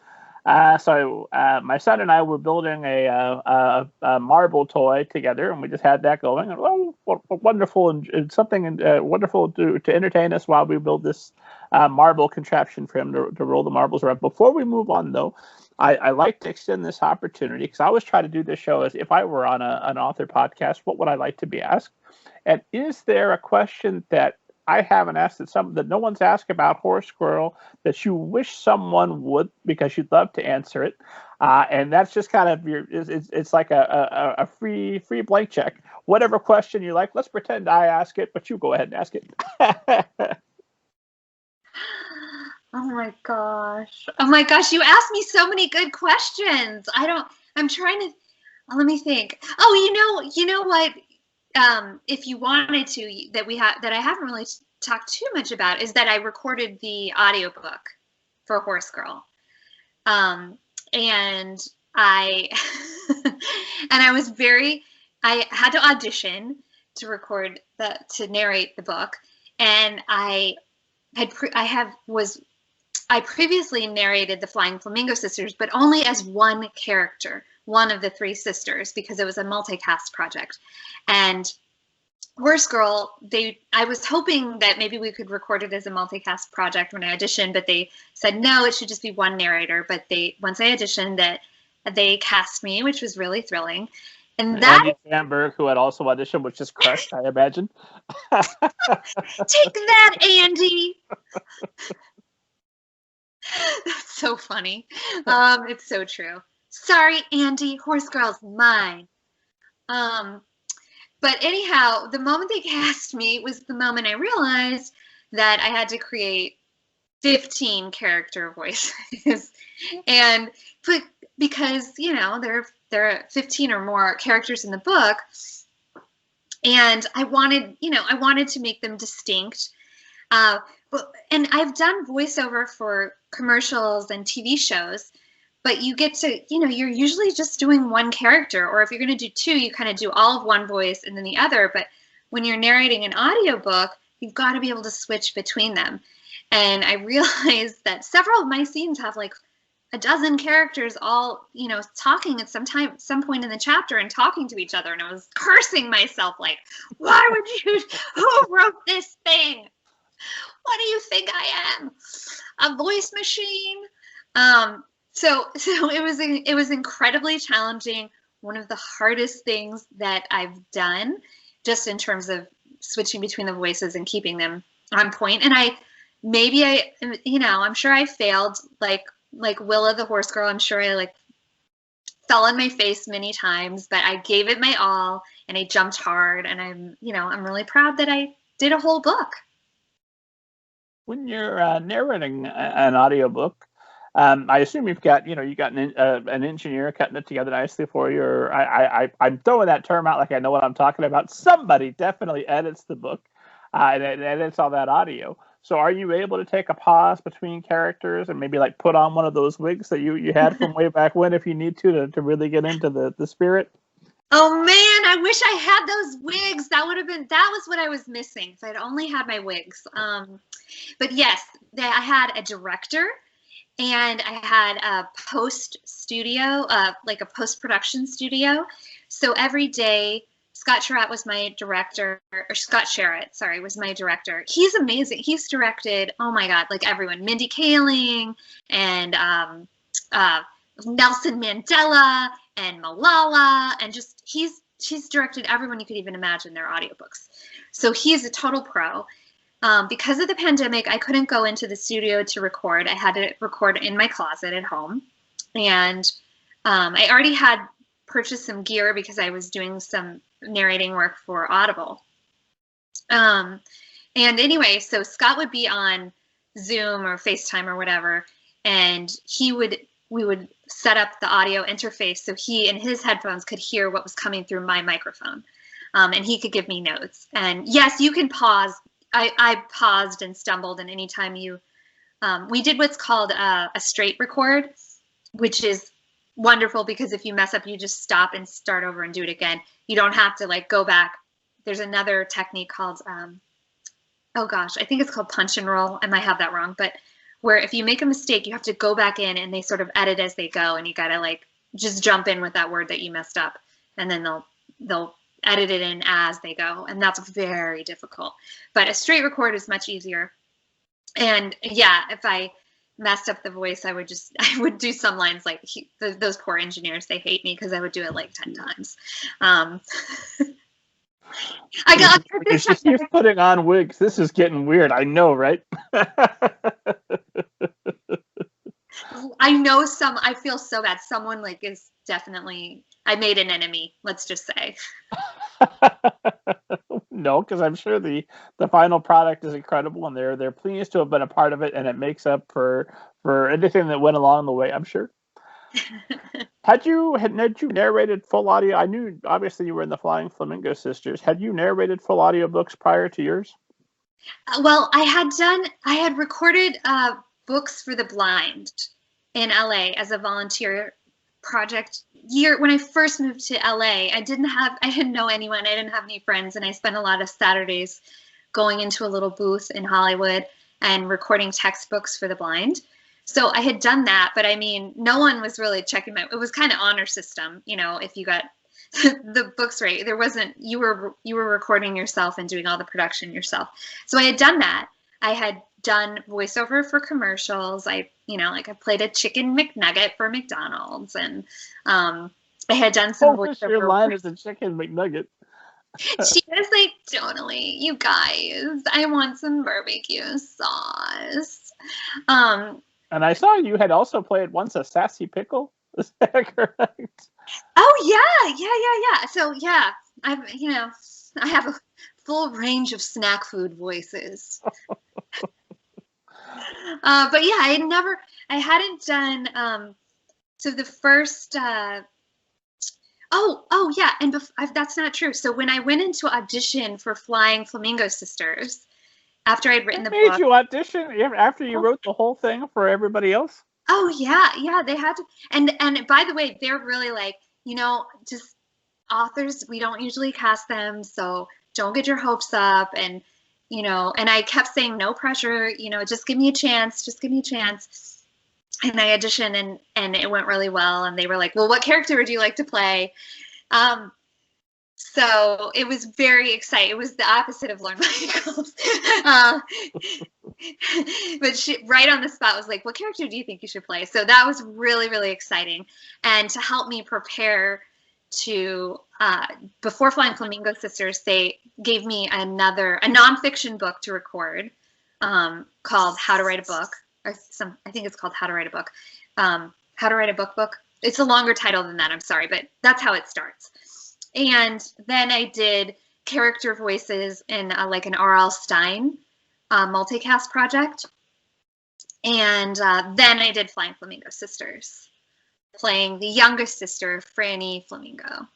So my son and I were building a marble toy together, and we just had that going. And wonderful, and something wonderful to entertain us while we build this marble contraption for him to roll the marbles around. Before we move on, though, I like to extend this opportunity, because I always try to do this show as if I were on an author podcast. What would I like to be asked? And is there a question that I haven't asked that no one's asked about Horus Girl that you wish someone would, because you'd love to answer it? And that's just kind of it's like a free blank check. Whatever question you like, let's pretend I ask it, but you go ahead and ask it. Oh my gosh, you asked me so many good questions. I'm trying to, let me think. Oh, you know what? If you wanted to, that I haven't really talked too much about, is that I recorded the audiobook for Horus Girl. And I I had to audition to narrate the book. And I previously narrated the Flying Flamingo Sisters, but only as one character, one of the 3 sisters, because it was a multicast project. And Horus Girl, I was hoping that maybe we could record it as a multicast project when I auditioned, but they said no, it should just be one narrator. But once I auditioned, that they cast me, which was really thrilling. And And that Andy Samberg, who had also auditioned, was just crushed, I imagine. take that, Andy. That's so funny. It's so true. Sorry, Andy. Horse Girls, mine. But anyhow, the moment they cast me was the moment I realized that I had to create 15 character voices. And because, you know, there are 15 or more characters in the book, and I wanted to make them distinct. And I've done voiceover for commercials and TV shows, but you get to, you know, you're usually just doing one character, or if you're going to do two, you kind of do all of one voice and then the other. But when you're narrating an audiobook, you've got to be able to switch between them. And I realized that several of my scenes have like a dozen characters all, you know, talking at some point in the chapter and talking to each other. And I was cursing myself like, why would you, who wrote this thing? What do you think I am? A voice machine? So it was incredibly challenging. One of the hardest things that I've done, just in terms of switching between the voices and keeping them on point. And I'm sure I failed, like Willa the horse girl. I'm sure I like fell on my face many times, but I gave it my all and I jumped hard. And I'm really proud that I did a whole book. When you're narrating an audiobook, I assume you got an engineer cutting it together nicely for you. Or I'm throwing that term out like I know what I'm talking about. Somebody definitely edits the book and edits all that audio. So are you able to take a pause between characters and maybe like put on one of those wigs that you had from way back when if you need to really get into the spirit? Oh man, I wish I had those wigs. That was what I was missing. If I'd only had my wigs. But yes, I had a director and I had a post-production studio. So every day, Scott Sherratt was my director, was my director. He's amazing. He's directed, oh my God, like everyone, Mindy Kaling and Nelson Mandela and Malala, and just she's directed everyone you could even imagine their audiobooks. So he's a total pro. Because of the pandemic, I couldn't go into the studio to record. I had to record in my closet at home. And I already had purchased some gear because I was doing some narrating work for Audible. And anyway, so Scott would be on Zoom or FaceTime or whatever, and we would set up the audio interface so he and his headphones could hear what was coming through my microphone. And he could give me notes. And yes, you can pause. I paused and stumbled, and anytime we did what's called a straight record, which is wonderful because if you mess up, you just stop and start over and do it again. You don't have to like go back. There's another technique called, oh gosh, I think it's called punch and roll. I might have that wrong, but where if you make a mistake, you have to go back in and they sort of edit as they go, and you gotta like just jump in with that word that you messed up, and then they'll edit it in as they go, and that's very difficult. But a straight record is much easier. And yeah, if I messed up the voice, I would do some lines like those poor engineers, they hate me because I would do it like 10 times. It's just keeps putting on wigs. This is getting weird. I know, right? I feel so bad. Someone like is definitely, I made an enemy, let's just say. No, because I'm sure the final product is incredible, and they're pleased to have been a part of it, and it makes up for anything that went along the way, I'm sure. Had you narrated full audio? I knew obviously you were in the Flying Flamingo Sisters. Had you narrated full audiobooks prior to yours? Well, I had recorded books for the blind in LA as a volunteer project when I first moved to LA. I didn't know anyone. I didn't have any friends, and I spent a lot of Saturdays going into a little booth in Hollywood and recording textbooks for the blind. So I had done that, but I mean, no one was really checking it was kind of honor system, if you got the books right. There wasn't, you were recording yourself and doing all the production yourself. So I had done that. I had done voiceover for commercials. I played a chicken McNugget for McDonald's, and I had done some What was your voiceover line work. as a chicken McNugget? She was like, totally, you guys, I want some barbecue sauce. And I saw you had also played once a sassy pickle. Is that correct? Oh yeah. So yeah, I have a full range of snack food voices. But yeah, I hadn't done. So the first. Oh yeah, and that's not true. So when I went into audition for Flying Flamingo Sisters, after I'd written the Made book. you audition after you wrote the whole thing for everybody else? Oh yeah, they had to. And by the way, they're really like, just authors, we don't usually cast them, so don't get your hopes up. And and I kept saying no pressure, just give me a chance, And I auditioned and it went really well. And they were like, well, what character would you like to play? So it was very exciting. It was the opposite of Lorne Michaels. But she, right on the spot, was like, what character do you think you should play? So that was really, really exciting. And to help me prepare to, before Flying Flamingo Sisters, they gave me a nonfiction book to record called How to Write a Book. I think it's called How to Write a Book. How to Write a Book. It's a longer title than that, I'm sorry, but that's how it starts. And then I did character voices in like an R.L. Stine multicast project. And then I did Flying Flamingo Sisters, playing the youngest sister, Franny Flamingo.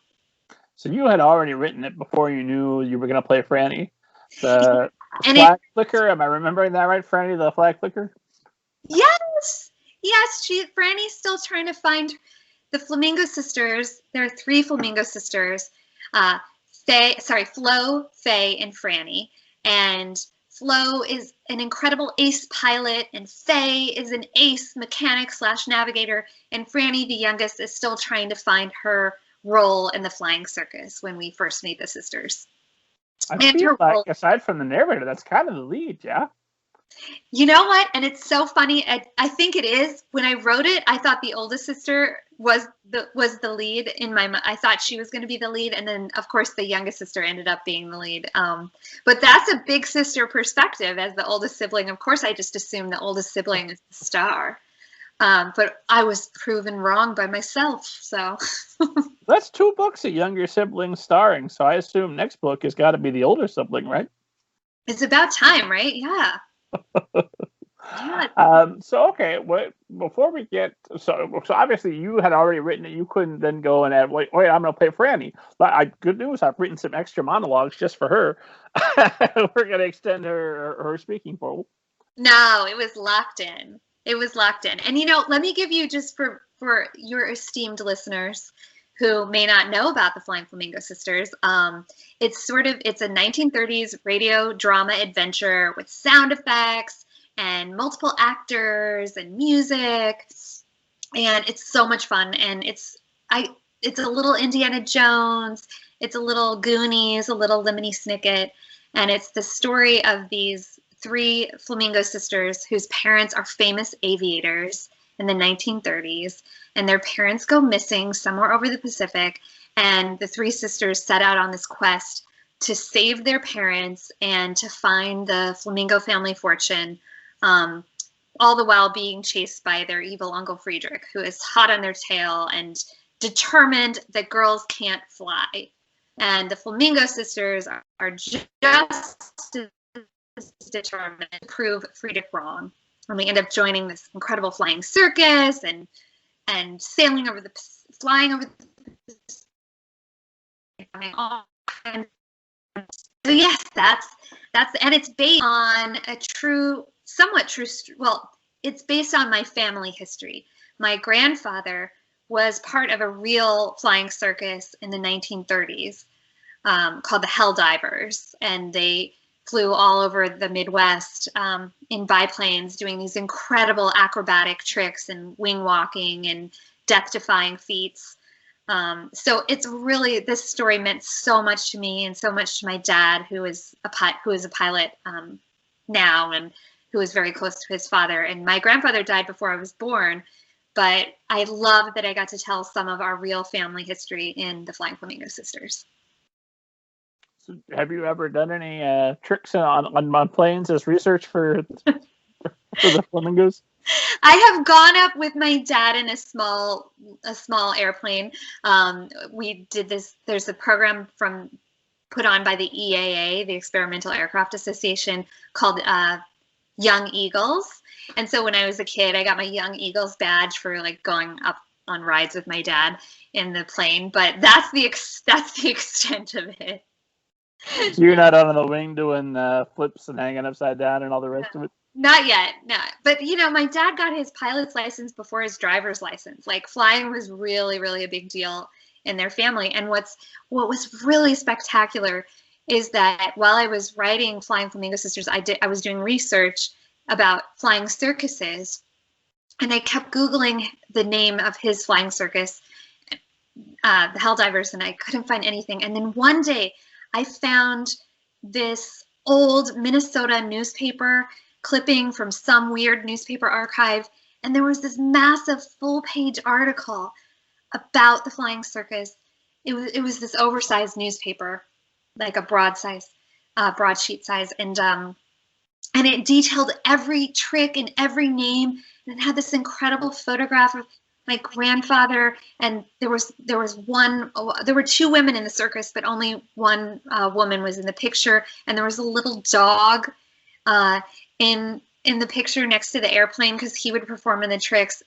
So you had already written it before you knew you were going to play Franny. The flag flicker, am I remembering that right, Franny, the flag flicker? Yes, Franny's still trying to find the Flamingo Sisters. There are 3 Flamingo Sisters, Flo, Faye, and Franny. And Flo is an incredible ace pilot, and Faye is an ace mechanic / navigator, and Franny, the youngest, is still trying to find her role in the flying circus when we first meet the sisters. I feel like, aside from the narrator, that's kind of the lead, yeah? You know what? And it's so funny. I think it is. When I wrote it, I thought the oldest sister was the lead in my mind. I thought she was going to be the lead, and then of course the youngest sister ended up being the lead. But that's a big sister perspective as the oldest sibling. Of course, I just assumed the oldest sibling is the star. But I was proven wrong by myself. So that's 2 books of younger siblings starring. So I assume next book has got to be the older sibling, right? It's about time, right? Yeah. So okay, before we get so obviously you had already written it. You couldn't then go and add wait I'm going to play Franny. But good news, I've written some extra monologues just for her. We're going to extend her speaking role. No, it was locked in. And let me give you, just for your esteemed listeners who may not know about the Flying Flamingo Sisters, it's a 1930s radio drama adventure with sound effects and multiple actors and music, and it's so much fun. And it's a little Indiana Jones, it's a little Goonies, a little Lemony Snicket, and it's the story of these 3 flamingo sisters whose parents are famous aviators in the 1930s, and their parents go missing somewhere over the Pacific, and the 3 sisters set out on this quest to save their parents and to find the flamingo family fortune, all the while being chased by their evil Uncle Friedrich, who is hot on their tail and determined that girls can't fly. And the Flamingo Sisters are just determined to prove Friedrich wrong. And we end up joining this incredible flying circus and flying over the so yes, that's and it's based on a somewhat true. Well, it's based on my family history. My grandfather was part of a real flying circus in the 1930s called the Hell Divers, and they flew all over the Midwest in biplanes, doing these incredible acrobatic tricks and wing walking and death-defying feats. So it's really, this story meant so much to me and so much to my dad, who is a pilot now and who is very close to his father. And my grandfather died before I was born, But I love that I got to tell some of our real family history in the Flying Flamingo Sisters. So have you ever done any tricks on planes as research for the flamingos? I have gone up with my dad in a small airplane. We did this. There's a program put on by the EAA, the Experimental Aircraft Association, called Young Eagles. And so when I was a kid, I got my Young Eagles badge for like going up on rides with my dad in the plane. But that's the extent of it. So you're not on the wing doing flips and hanging upside down and all the rest of it? Not yet, no. But, my dad got his pilot's license before his driver's license. Like, flying was really, really a big deal in their family. And what was really spectacular is that while I was writing Flying Flamingo Sisters, I was doing research about flying circuses. And I kept Googling the name of his flying circus, the Helldivers, and I couldn't find anything. And then one day, I found this old Minnesota newspaper clipping from some weird newspaper archive, and there was this massive full-page article about the flying circus. It was this oversized newspaper, like a broadsheet size, and it detailed every trick and every name, and it had this incredible photograph of my grandfather, and there were two women in the circus, but only one woman was in the picture, and there was a little dog in the picture next to the airplane because he would perform in the tricks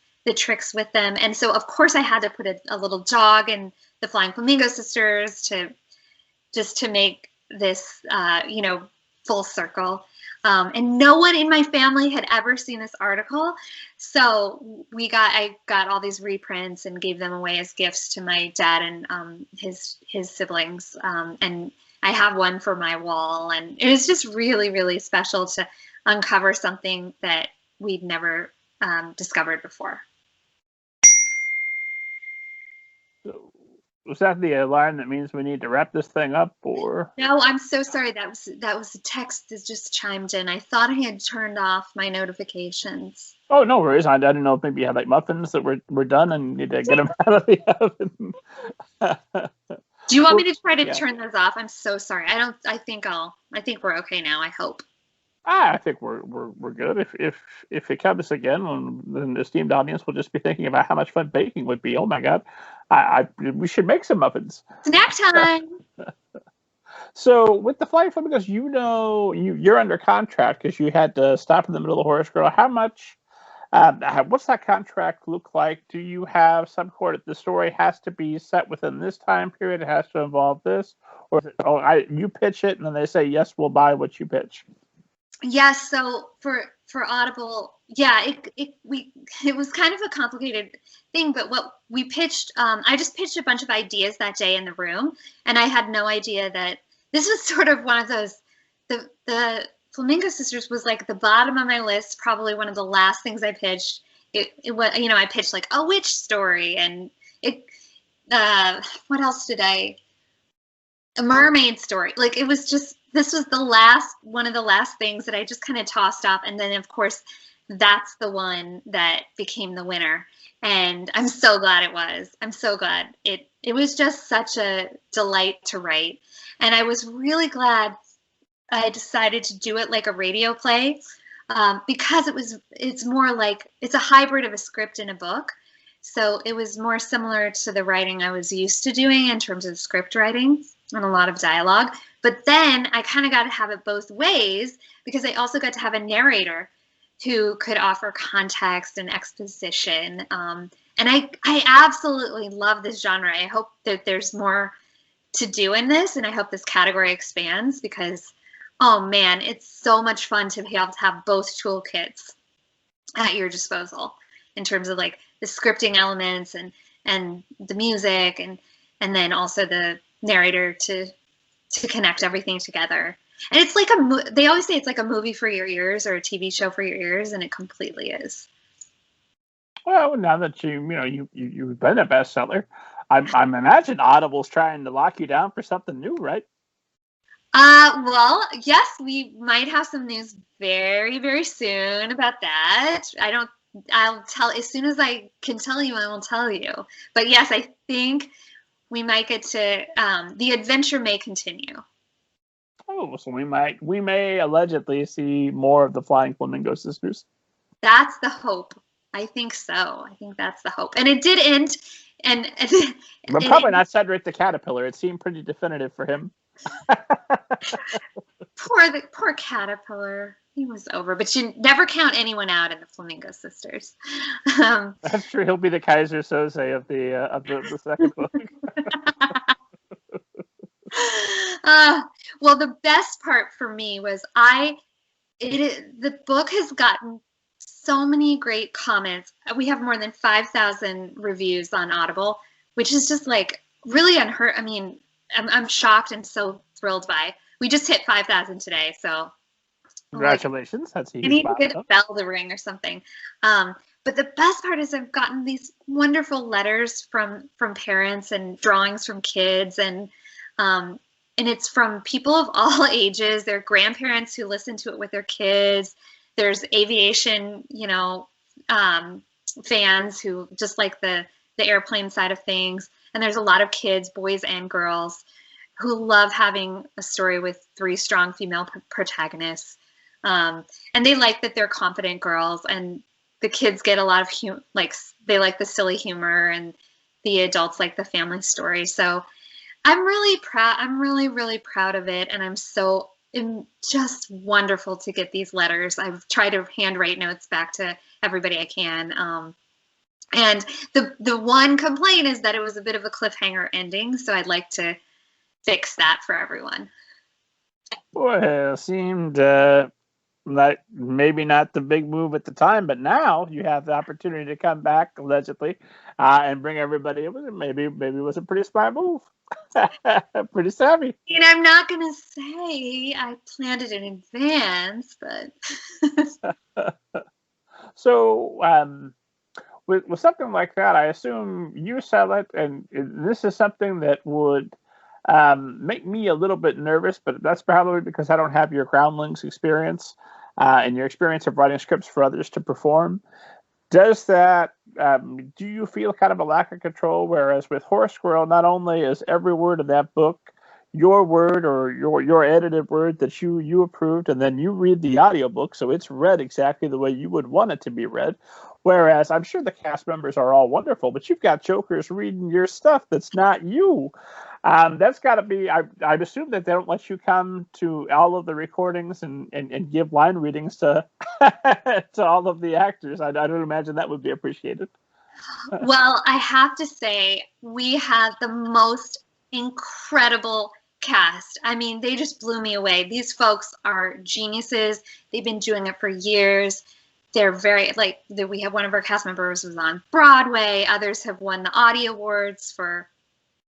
with them. And so of course I had to put a little dog in the Flying Flamingo Sisters to make this full circle. And no one in my family had ever seen this article. So I got all these reprints and gave them away as gifts to my dad and his siblings. And I have one for my wall. And it was just really, really special to uncover something that we'd never discovered before. So, was that the alarm that means we need to wrap this thing up, or? No, I'm so sorry. That was a text that just chimed in. I thought I had turned off my notifications. Oh, no worries. I didn't know if maybe you had like muffins that were done and you need to get them out of the oven. Do you want me to try to turn those off? I'm so sorry. I think we're okay now. I hope. I think we're good. If it comes again, then the esteemed audience will just be thinking about how much fun baking would be. Oh my God, we should make some muffins. Snack time. So with the Flying Flamingos, you're under contract because you had to stop in the middle of Horus Girl. How much? What's that contract look like? Do you have some sort of the story has to be set within this time period? It has to involve this, or is it, you pitch it and then they say yes, we'll buy what you pitch. Yes, so for Audible, it was kind of a complicated thing, but what we pitched, I just pitched a bunch of ideas that day in the room, and I had no idea that this was sort of one of those, the Flamingo Sisters was like the bottom of my list, probably one of the last things I pitched. It was, I pitched like a witch story, and what else did a mermaid story. Like, it was just, this was one of the last things that I just kind of tossed off. And then of course, that's the one that became the winner. And I'm so glad it was. I'm so glad. It was just such a delight to write. And I was really glad I decided to do it like a radio play, because it's more like, it's a hybrid of a script and a book. So it was more similar to the writing I was used to doing in terms of script writing and a lot of dialogue. But then I kind of got to have it both ways, because I also got to have a narrator who could offer context and exposition. And I absolutely love this genre. I hope that there's more to do in this, and I hope this category expands, because, oh man, it's so much fun to be able to have both toolkits at your disposal in terms of like the scripting elements and the music, and then also the narrator to connect everything together. And it's like they always say it's like a movie for your ears or a TV show for your ears, and it completely is. Well, now that you've been a bestseller, I'm imagine Audible's trying to lock you down for something new, right? Well, yes, we might have some news very, very soon about that. I don't I'll tell as soon as I can tell you. I will tell you. But yes, I think we might get to the adventure may continue. Oh, so we may allegedly see more of the Flying Flamingo Sisters. That's the hope. I think so. I think that's the hope. And it did end. But probably not Cedric the Caterpillar. It seemed pretty definitive for him. Poor Caterpillar. He was over. But you never count anyone out in the Flamingo Sisters. I'm sure he'll be the Kaiser Soze of the second book. Well, the best part for me was the book has gotten so many great comments. We have more than 5,000 reviews on Audible, which is just like really unheard. I mean, I'm shocked and so thrilled by. We just hit 5,000 today, so congratulations! That's a huge I need to milestone. get a bell to ring or something. But the best part is I've gotten these wonderful letters from parents and drawings from kids, and it's from people of all ages. There are grandparents who listen to it with their kids. There's aviation, fans who just like the airplane side of things. And there's a lot of kids, boys and girls, who love having a story with 3 strong female protagonists. And they like that they're confident girls, and the kids get a lot of they like the silly humor, and the adults like the family story. So I'm really proud. I'm really, really proud of it. And it's just wonderful to get these letters. I've tried to handwrite notes back to everybody I can. And the one complaint is that it was a bit of a cliffhanger ending. So I'd like to fix that for everyone. Well, it seemed like maybe not the big move at the time, but now you have the opportunity to come back allegedly and bring everybody. Maybe it was a pretty smart move. Pretty savvy. And I'm not going to say I planned it in advance, but. So, with something like that, I assume you sell it, and this is something that would make me a little bit nervous, but that's probably because I don't have your Groundlings experience and your experience of writing scripts for others to perform. Does that, do you feel kind of a lack of control? Whereas with Horus Girl, not only is every word of that book your word or your edited word that you approved, and then you read the audiobook, so it's read exactly the way you would want it to be read. Whereas I'm sure the cast members are all wonderful, but you've got jokers reading your stuff that's not you. That's got to be, I'd assume that they don't let you come to all of the recordings and give line readings to to all of the actors. I don't imagine that would be appreciated. Well, I have to say, we had the most incredible cast. I mean, they just blew me away. These folks are geniuses. They've been doing it for years. They're very, we have one of our cast members was on Broadway. Others have won the Audio Awards for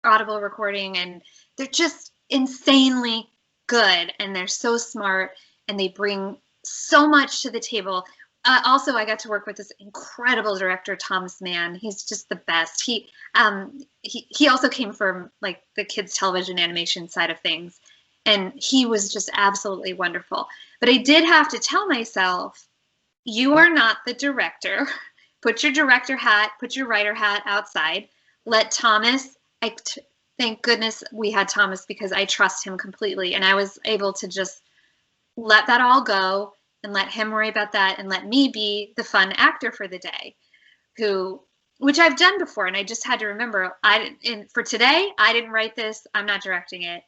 Audible recording, and they're just insanely good, and they're so smart, and they bring so much to the table. Also, I got to work with this incredible director, Thomas Mann. He's just the best. He also came from the kids' television animation side of things, and he was just absolutely wonderful. But I did have to tell myself, you are not the director. Put your director hat, put your writer hat outside. Let Thomas, thank goodness we had Thomas, because I trust him completely. And I was able to just let that all go and let him worry about that and let me be the fun actor for the day, which I've done before. And I just had to remember, for today, I didn't write this. I'm not directing it.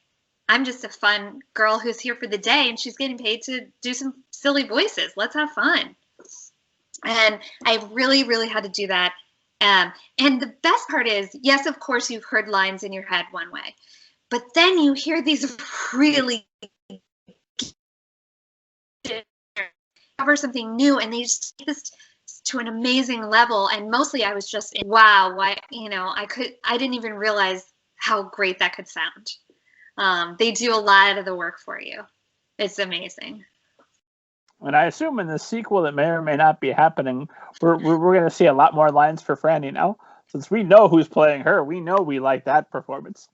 I'm just a fun girl who's here for the day, and she's getting paid to do some silly voices. Let's have fun. And I really, really had to do that. And the best part is, yes, of course, you've heard lines in your head one way, but then you hear these really cover something new, and they just take this to an amazing level. And mostly I was just wow, why, I didn't even realize how great that could sound. They do a lot of the work for you. It's amazing. And I assume in the sequel that may or may not be happening, we're going to see a lot more lines for Franny now. Since we know who's playing her, we know we like that performance.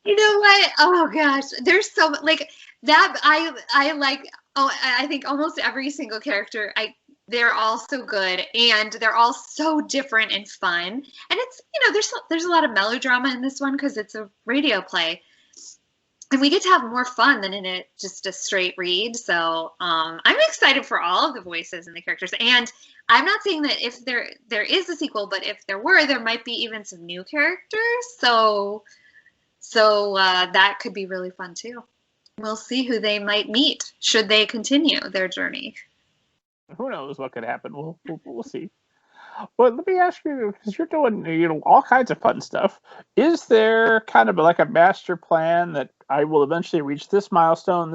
You know what? Oh gosh, there's so that I like. Oh, I think almost every single character. they're all so good, and they're all so different and fun. And it's, there's a lot of melodrama in this one because it's a radio play. And we get to have more fun than in it just a straight read. So I'm excited for all of the voices and the characters. And I'm not saying that if there is a sequel, but if there were, there might be even some new characters. So that could be really fun too. We'll see who they might meet should they continue their journey. Who knows what could happen? We'll see. Well, let me ask you, because you're doing all kinds of fun stuff. Is there kind of like a master plan that I will eventually reach this milestone,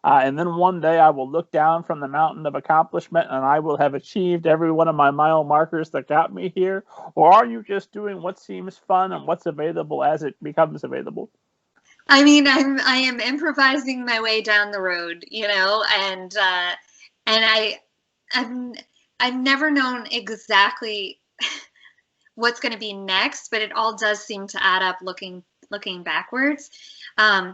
and then one day I will look down from the mountain of accomplishment and I will have achieved every one of my mile markers that got me here? Or are you just doing what seems fun and what's available as it becomes available? I mean, I am improvising my way down the road, and I've never known exactly what's going to be next, but it all does seem to add up looking backwards. I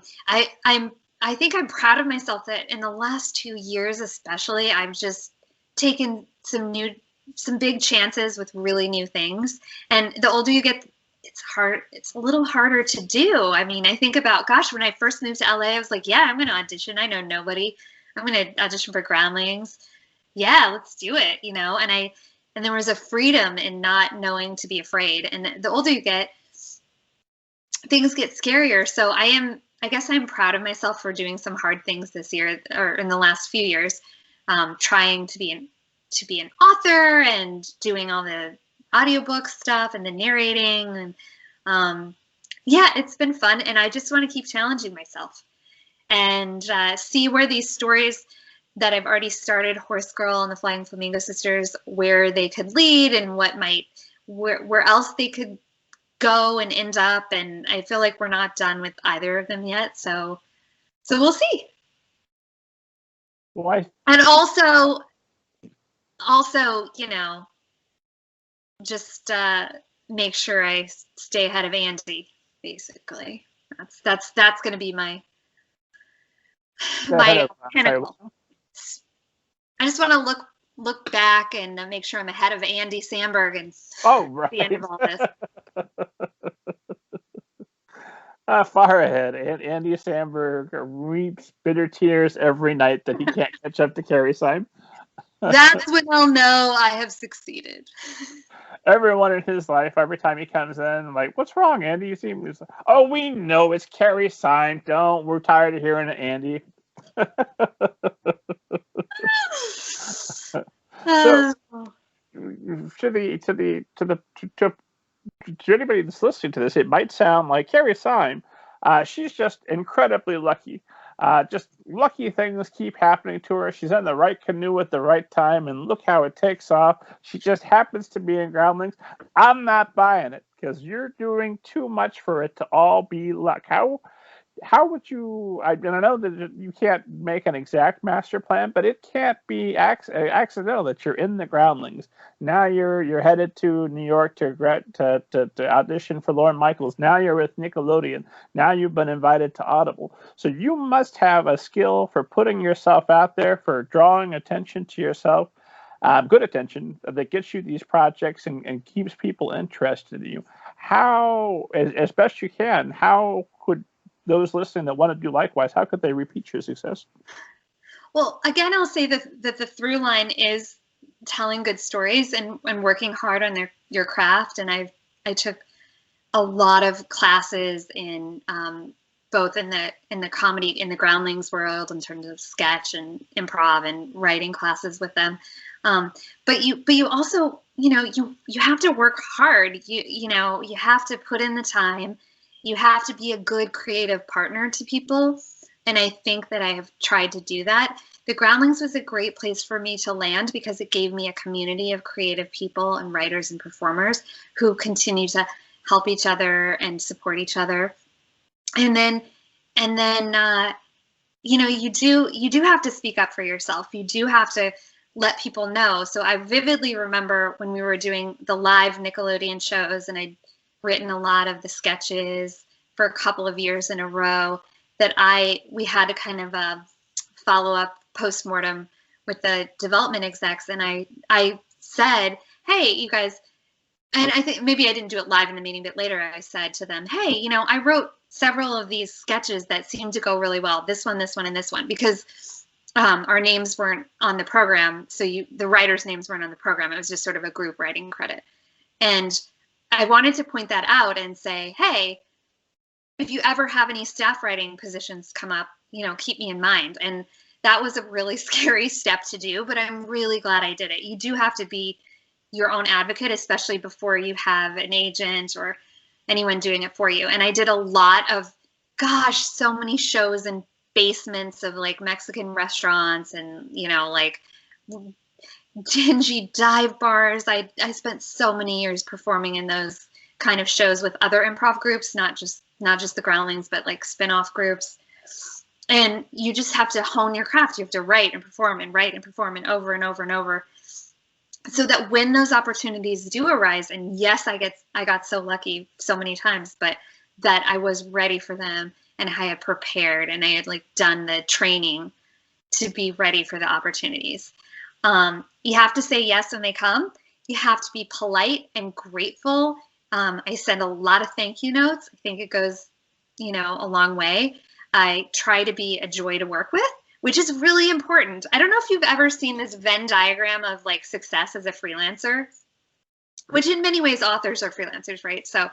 think I'm proud of myself that in the last 2 years, especially, I've just taken some big chances with really new things. And the older you get, it's a little harder to do. I mean, I think about, gosh, when I first moved to LA, I was like, yeah, I'm going to audition. I know nobody. I'm going to audition for Groundlings. Yeah, let's do it, and there was a freedom in not knowing to be afraid. And the older you get, things get scarier. So I guess I'm proud of myself for doing some hard things this year, or in the last few years, trying to be an author and doing all the audiobook stuff and the narrating. And yeah, it's been fun. And I just want to keep challenging myself and see where these stories that I've already started, Horus Girl and the Flying Flamingo Sisters, where they could lead and where else they could go and end up. And I feel like we're not done with either of them yet. So we'll see. Why? And also, just make sure I stay ahead of Andy, basically. That's going to be my pinnacle. I just want to look back and make sure I'm ahead of Andy Samberg and the end of all this. Far ahead. Andy Samberg reaps bitter tears every night that he can't catch up to Carrie Seim. That's when I'll know I have succeeded. Everyone in his life, every time he comes in, like, what's wrong, Andy? You seem, oh, we know it's Carrie Seim. We're tired of hearing it, Andy. So, to anybody that's listening to this, it might sound like Carrie Seim. She's just incredibly lucky. Just lucky things keep happening to her. She's in the right canoe at the right time, and look how it takes off. She just happens to be in Groundlings. I'm not buying it because you're doing too much for it to all be luck. How would you? I know that you can't make an exact master plan, but it can't be accidental that you're in the Groundlings. Now you're headed to New York to audition for Lorne Michaels. Now you're with Nickelodeon. Now you've been invited to Audible. So you must have a skill for putting yourself out there, for drawing attention to yourself, good attention that gets you these projects and keeps people interested in you. How, as best you can, how could those listening that want to do likewise, how could they repeat your success? Well, again, I'll say that the through line is telling good stories and working hard on your craft. And I took a lot of classes in both in the comedy, in the Groundlings world, in terms of sketch and improv and writing classes with them. But you also, you have to work hard. You have to put in the time. You have to be a good creative partner to people. And I think that I have tried to do that. The Groundlings was a great place for me to land because it gave me a community of creative people and writers and performers who continue to help each other and support each other. And then you do have to speak up for yourself. You do have to let people know. So I vividly remember when we were doing the live Nickelodeon shows, and I'd written a lot of the sketches for a couple of years in a row, that we had to kind of follow up postmortem with the development execs, and I said, hey, you guys, and I think maybe I didn't do it live in the meeting, but later I said to them, hey, you know, I wrote several of these sketches that seemed to go really well. This one, and this one, because our names weren't on the program. So the writers' names weren't on the program. It was just sort of a group writing credit. And I wanted to point that out and say, hey, if you ever have any staff writing positions come up, you know, keep me in mind. And that was a really scary step to do, but I'm really glad I did it. You do have to be your own advocate, especially before you have an agent or anyone doing it for you. And I did a lot of, gosh, so many shows in basements of like Mexican restaurants and, you know, like dingy dive bars. I spent so many years performing in those kind of shows with other improv groups, not just the Groundlings, but like spin-off groups. And you just have to hone your craft. You have to write and perform and over and over and over, so that when those opportunities do arise, and yes, I got so lucky so many times, but that I was ready for them and I had prepared and I had like done the training to be ready for the opportunities. You have to say yes when they come. You have to be polite and grateful. I send a lot of thank you notes. I think it goes, you know, a long way. I try to be a joy to work with, which is really important. I don't know if you've ever seen this Venn diagram of like success as a freelancer, which in many ways authors are freelancers, right? So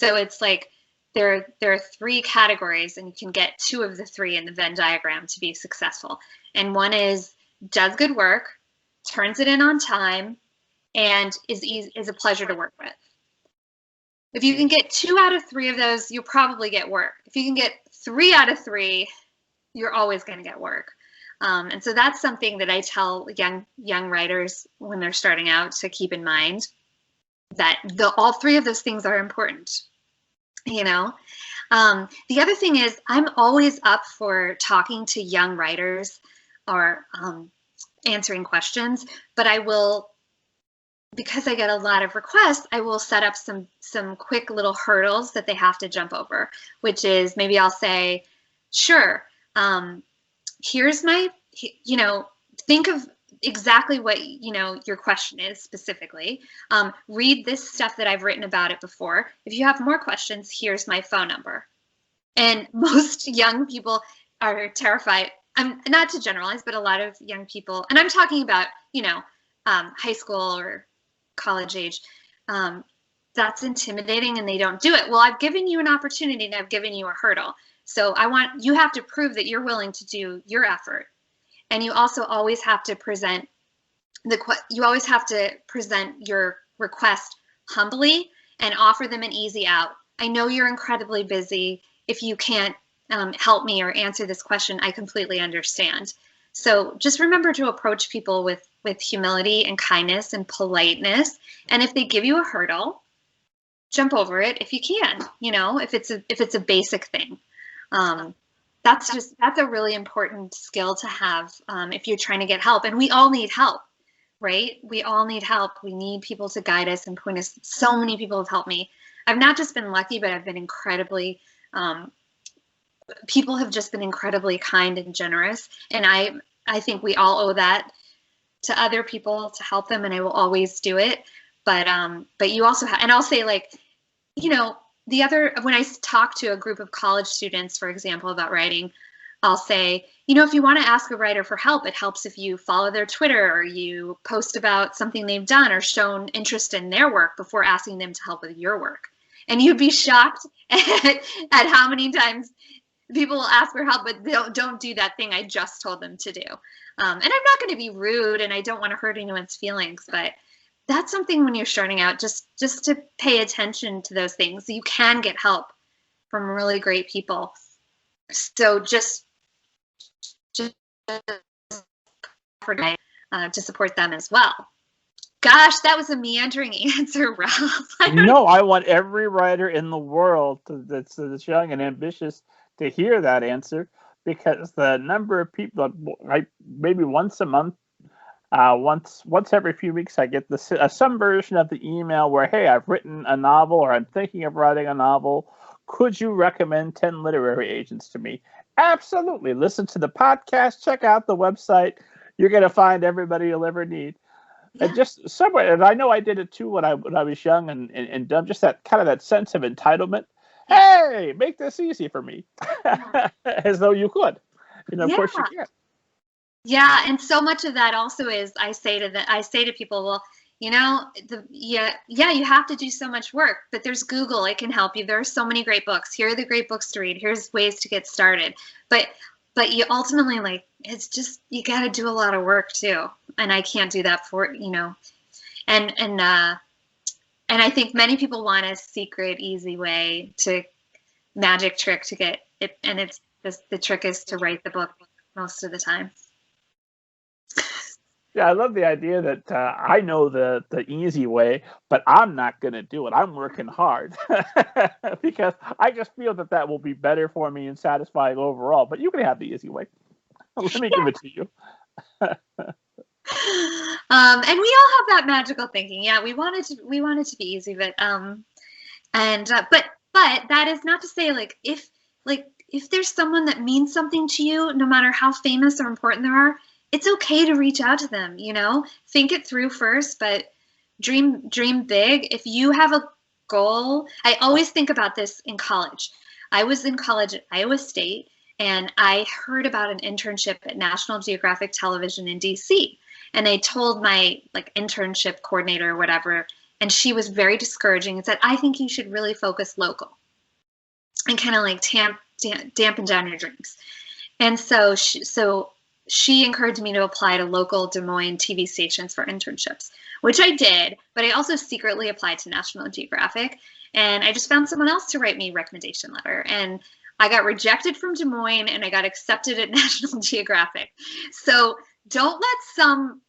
it's like there are three categories, and you can get two of the three in the Venn diagram to be successful. And one is does good work, turns it in on time, and is a pleasure to work with. If you can get 2 out of 3 of those, you'll probably get work. If you can get 3 out of 3, you're always going to get work. And so that's something that I tell young writers when they're starting out to keep in mind, that all 3 of those things are important, you know. The other thing is I'm always up for talking to young writers or answering questions, but I will, because I get a lot of requests, I will set up some quick little hurdles that they have to jump over, which is maybe I'll say, sure, here's my, you know, think of exactly what, you know, your question is specifically. Read this stuff that I've written about it before. If you have more questions, here's my phone number. And most young people are terrified. I'm not to generalize, but a lot of young people, and I'm talking about, you know, high school or college age, that's intimidating and they don't do it. Well, I've given you an opportunity and I've given you a hurdle. So you have to prove that you're willing to do your effort. And you also always have to present your request humbly and offer them an easy out. I know you're incredibly busy. If you can't help me or answer this question, I completely understand. So just remember to approach people with humility and kindness and politeness. And if they give you a hurdle, jump over it if you can, you know, if it's a basic thing. That's a really important skill to have if you're trying to get help. And we all need help, right? We all need help. We need people to guide us and point us. So many people have helped me. I've not just been lucky, but I've been incredibly, people have just been incredibly kind and generous. And I think we all owe that to other people to help them, and I will always do it. But you also have, and I'll say, like, you know, when I talk to a group of college students, for example, about writing, I'll say, you know, if you want to ask a writer for help, it helps if you follow their Twitter or you post about something they've done or shown interest in their work before asking them to help with your work. And you'd be shocked at how many times people will ask for help, but don't do that thing I just told them to do. And I'm not going to be rude, and I don't want to hurt anyone's feelings, but that's something when you're starting out, just to pay attention to those things. You can get help from really great people. So just to support them as well. Gosh, that was a meandering answer, Ralph. No, I want every writer in the world that's young and ambitious to hear that answer, because the number of people, maybe once a month, once every few weeks, I get some version of the email where, hey, I've written a novel, or I'm thinking of writing a novel. Could you recommend 10 literary agents to me? Absolutely. Listen to the podcast, check out the website. You're gonna find everybody you'll ever need. Yeah. And just somewhere, and I know I did it too when I was young and dumb. Just that kind of that sense of entitlement. Hey, make this easy for me, as though you could. Of course you can't. Yeah, and so much of that also is I say to people, well, you have to do so much work, but there's Google, it can help you. There are so many great books. Here are the great books to read. Here's ways to get started. But you ultimately, it's just, you got to do a lot of work too. And I can't do that and I think many people want a secret, easy way magic trick to get it. And the trick is to write the book most of the time. Yeah, I love the idea that I know the easy way, but I'm not going to do it. I'm working hard because I just feel that will be better for me and satisfying overall. But you can have the easy way. Let me give it to you. And we all have that magical thinking. Yeah, we want it to be easy, but but that is not to say if there's someone that means something to you, no matter how famous or important they are, it's okay to reach out to them, think it through first, but dream big. If you have a goal, I always think about this in college. I was in college at Iowa State, and I heard about an internship at National Geographic Television in DC. And I told my internship coordinator or whatever, and she was very discouraging and said, I think you should really focus local and kind of dampen down your dreams. And so she encouraged me to apply to local Des Moines TV stations for internships, which I did, but I also secretly applied to National Geographic, and I just found someone else to write me a recommendation letter. And I got rejected from Des Moines, and I got accepted at National Geographic. So don't let some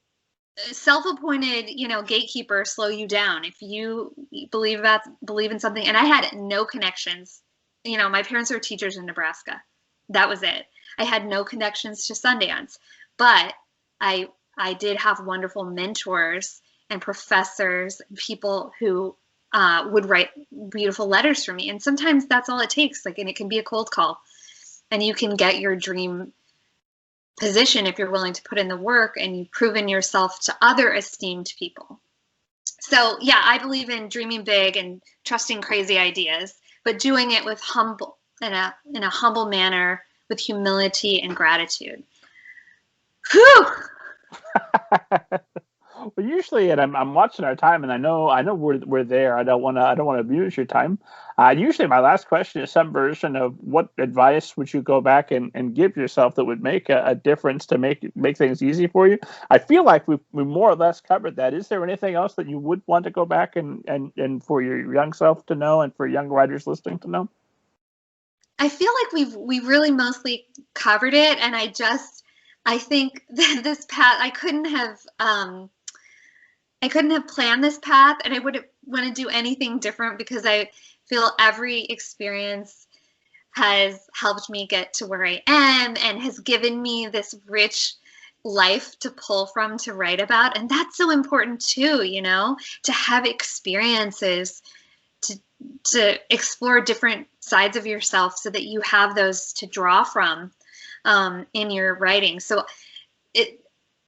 self-appointed, gatekeeper slow you down. If you believe in something, and I had no connections. My parents were teachers in Nebraska. That was it. I had no connections to Sundance, but I did have wonderful mentors and professors and people who would write beautiful letters for me. And sometimes that's all it takes. And it can be a cold call, and you can get your dream position if you're willing to put in the work and you've proven yourself to other esteemed people. So yeah, I believe in dreaming big and trusting crazy ideas, but doing it with in a humble manner, with humility and gratitude. Whew! Well, usually, and I'm watching our time, and I know we're there. I don't want to abuse your time. Usually, my last question is some version of what advice would you go back and give yourself that would make a difference to make things easy for you. I feel like we more or less covered that. Is there anything else that you would want to go back and for your young self to know, and for young writers listening to know? I feel like we really mostly covered it, and I think that this path I couldn't have planned this path, and I wouldn't want to do anything different, because I feel every experience has helped me get to where I am and has given me this rich life to pull from, to write about. And that's so important too, to have experiences, to explore different sides of yourself so that you have those to draw from in your writing. So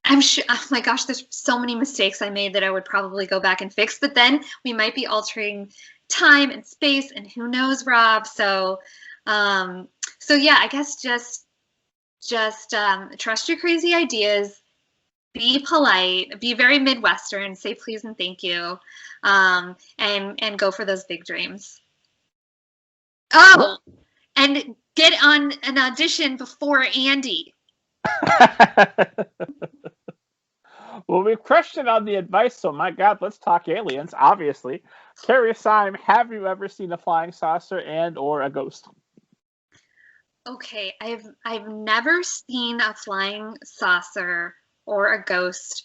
I'm sure, oh my gosh, there's so many mistakes I made that I would probably go back and fix, but then we might be altering time and space, and who knows, Rob. So yeah, I guess just trust your crazy ideas, be polite, be very Midwestern, say please and thank you, and go for those big dreams. Oh, and get on an audition before Andy. Well, we've crushed it on the advice, so my God, let's talk aliens, obviously. Carrie Seim, have you ever seen a flying saucer and or a ghost? Okay, I've never seen a flying saucer or a ghost,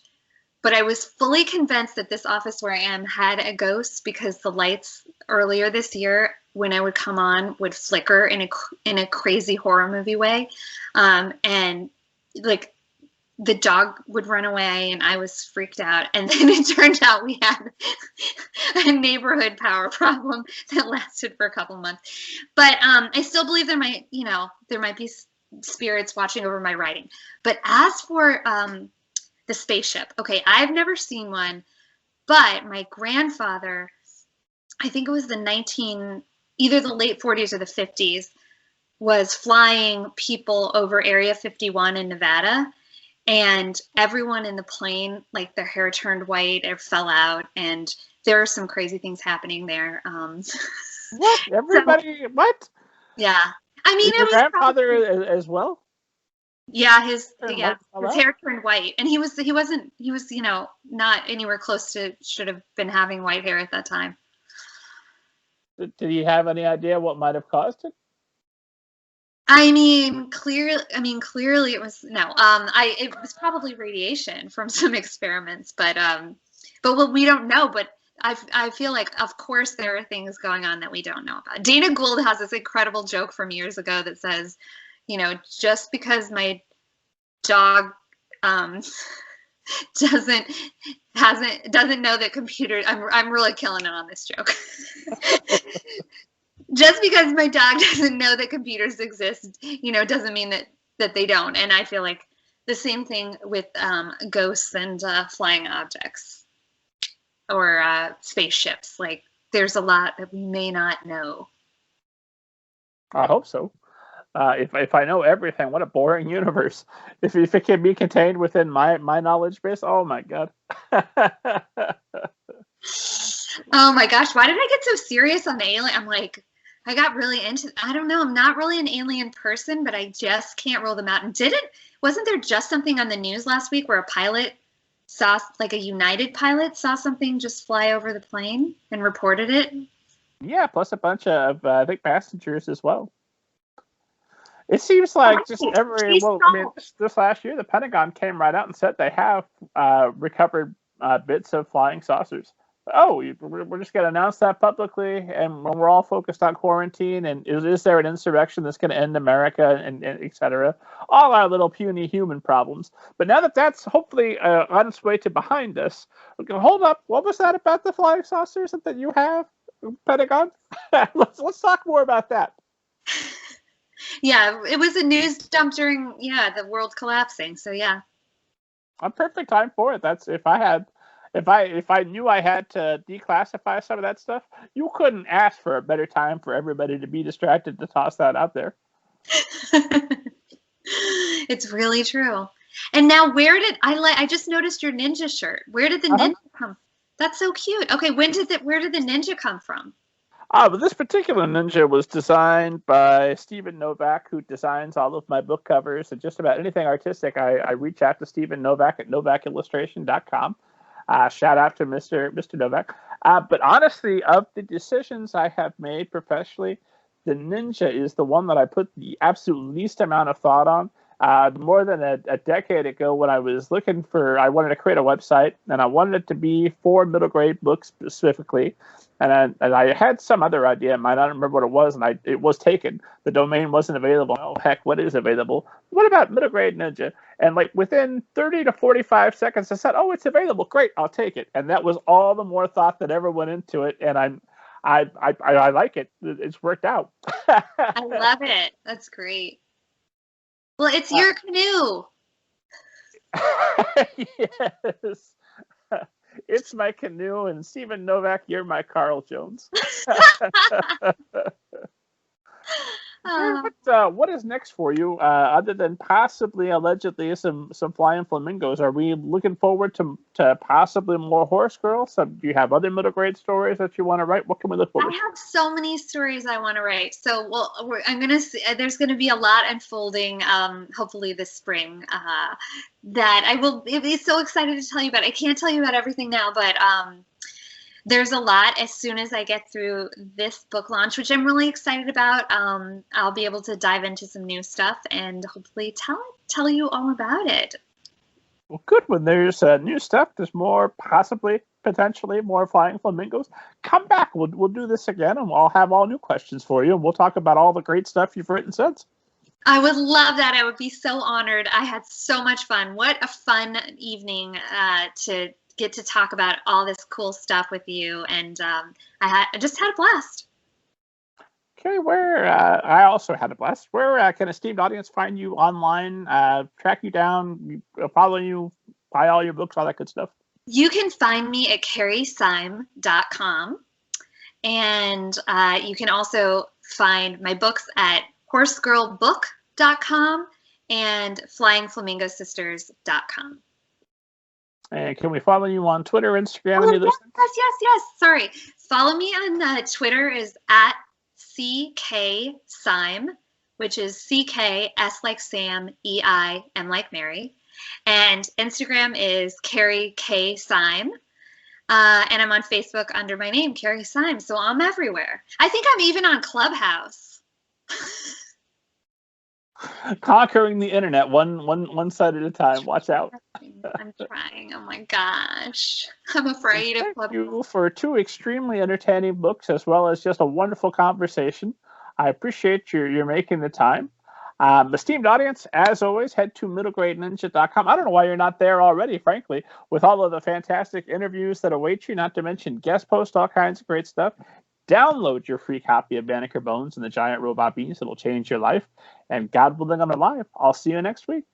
but I was fully convinced that this office where I am had a ghost, because the lights earlier this year, when I would come on, would flicker in a crazy horror movie way, and the dog would run away, and I was freaked out. And then it turned out we had a neighborhood power problem that lasted for a couple months. But I still believe there might be spirits watching over my writing. But as for the spaceship. Okay, I've never seen one, but my grandfather, I think it was either the late 40s or the 50s, was flying people over Area 51 in Nevada, and everyone in the plane, like their hair turned white or fell out, and there are some crazy things happening there. What? Everybody? What? Yeah. I mean, Your grandfather as well? Yeah, his hair turned white, and he was not anywhere close to should have been having white hair at that time. Did you have any idea what might have caused it? I mean, clearly it was it was probably radiation from some experiments, but what we don't know. But I feel like, of course, there are things going on that we don't know about. Dana Gould has this incredible joke from years ago that says, just because my dog doesn't know that computers. I'm really killing it on this joke. Just because my dog doesn't know that computers exist, doesn't mean that they don't. And I feel like the same thing with ghosts and flying objects or spaceships. Like, there's a lot that we may not know. I hope so. If I know everything, what a boring universe. If it can be contained within my knowledge base, oh my god. Oh my gosh, why did I get so serious on the alien? I'm like, I got really into, I don't know, I'm not really an alien person, but I just can't rule them out. And wasn't there just something on the news last week where a pilot saw, like a United pilot saw something just fly over the plane and reported it? Yeah, plus a bunch of, I think, passengers as well. It seems like this last year, the Pentagon came right out and said they have recovered bits of flying saucers. Oh, we're just going to announce that publicly, and we're all focused on quarantine, and is there an insurrection that's going to end America, and et cetera? All our little puny human problems. But now that that's hopefully on its way to behind us, hold up, what was that about the flying saucers that you have, Pentagon? let's talk more about that. Yeah, it was a news dump during the world collapsing. So yeah, a perfect time for it. That's if I knew I had to declassify some of that stuff, you couldn't ask for a better time for everybody to be distracted to toss that out there. It's really true. And now, I just noticed your ninja shirt. Where did the ninja come? That's so cute. Okay, where did the ninja come from? But this particular ninja was designed by Stephen Novak, who designs all of my book covers and just about anything artistic. I reach out to Stephen Novak at novakillustration.com. Shout out to Mr. Novak. But honestly, of the decisions I have made professionally, the ninja is the one that I put the absolute least amount of thought on. More than a decade ago, when I wanted to create a website, and I wanted it to be for middle grade books specifically. And I had some other idea in mind. I don't remember what it was, and it was taken. The domain wasn't available. Oh, heck, what is available? What about middle grade ninja? And like within 30 to 45 seconds, I said, oh, it's available. Great, I'll take it. And that was all the more thought that ever went into it. And I like it. It's worked out. I love it. That's great. Well, it's your canoe. Yes. It's my canoe, and Stephen Novak, you're my Carl Jones. What is next for you, other than possibly, allegedly, some flying flamingos? Are we looking forward to possibly more Horus Girls? Do you have other middle grade stories that you want to write? What can we look forward to? I have so many stories I want to write. So, there's going to be a lot unfolding, hopefully this spring, that I will be so excited to tell you about. I can't tell you about everything now, but there's a lot. As soon as I get through this book launch, which I'm really excited about, I'll be able to dive into some new stuff and hopefully tell you all about it. Well, good. When there's new stuff, there's more, potentially more flying flamingos. Come back. We'll do this again, and I'll have all new questions for you, and we'll talk about all the great stuff you've written since. I would love that. I would be so honored. I had so much fun. What a fun evening to get to talk about all this cool stuff with you, and I just had a blast. Okay, I also had a blast. Where can esteemed audience find you online, track you down, follow you, buy all your books, all that good stuff? You can find me at carrieseim.com. And you can also find my books at horsegirlbook.com and flyingflamingosisters.com. And can we follow you on Twitter, Instagram, Oh, any of those things? yes. Sorry. Follow me on Twitter is at CK Seim, which is CK, S like Sam, EI, M like Mary. And Instagram is Carrie K Seim. And I'm on Facebook under my name, Carrie Seim. So I'm everywhere. I think I'm even on Clubhouse. Conquering the internet one side at a time. Watch out. I'm trying. Oh my gosh. I'm afraid of Clubhouse. Thank you for 2 extremely entertaining books as well as just a wonderful conversation. I appreciate you're making the time. Esteemed audience, as always, head to middlegradeninja.com. I don't know why you're not there already, frankly, with all of the fantastic interviews that await you, not to mention guest posts, all kinds of great stuff. Download your free copy of Banneker Bones and the Giant Robot Bees. It'll change your life. And God willing, I'm alive. I'll see you next week.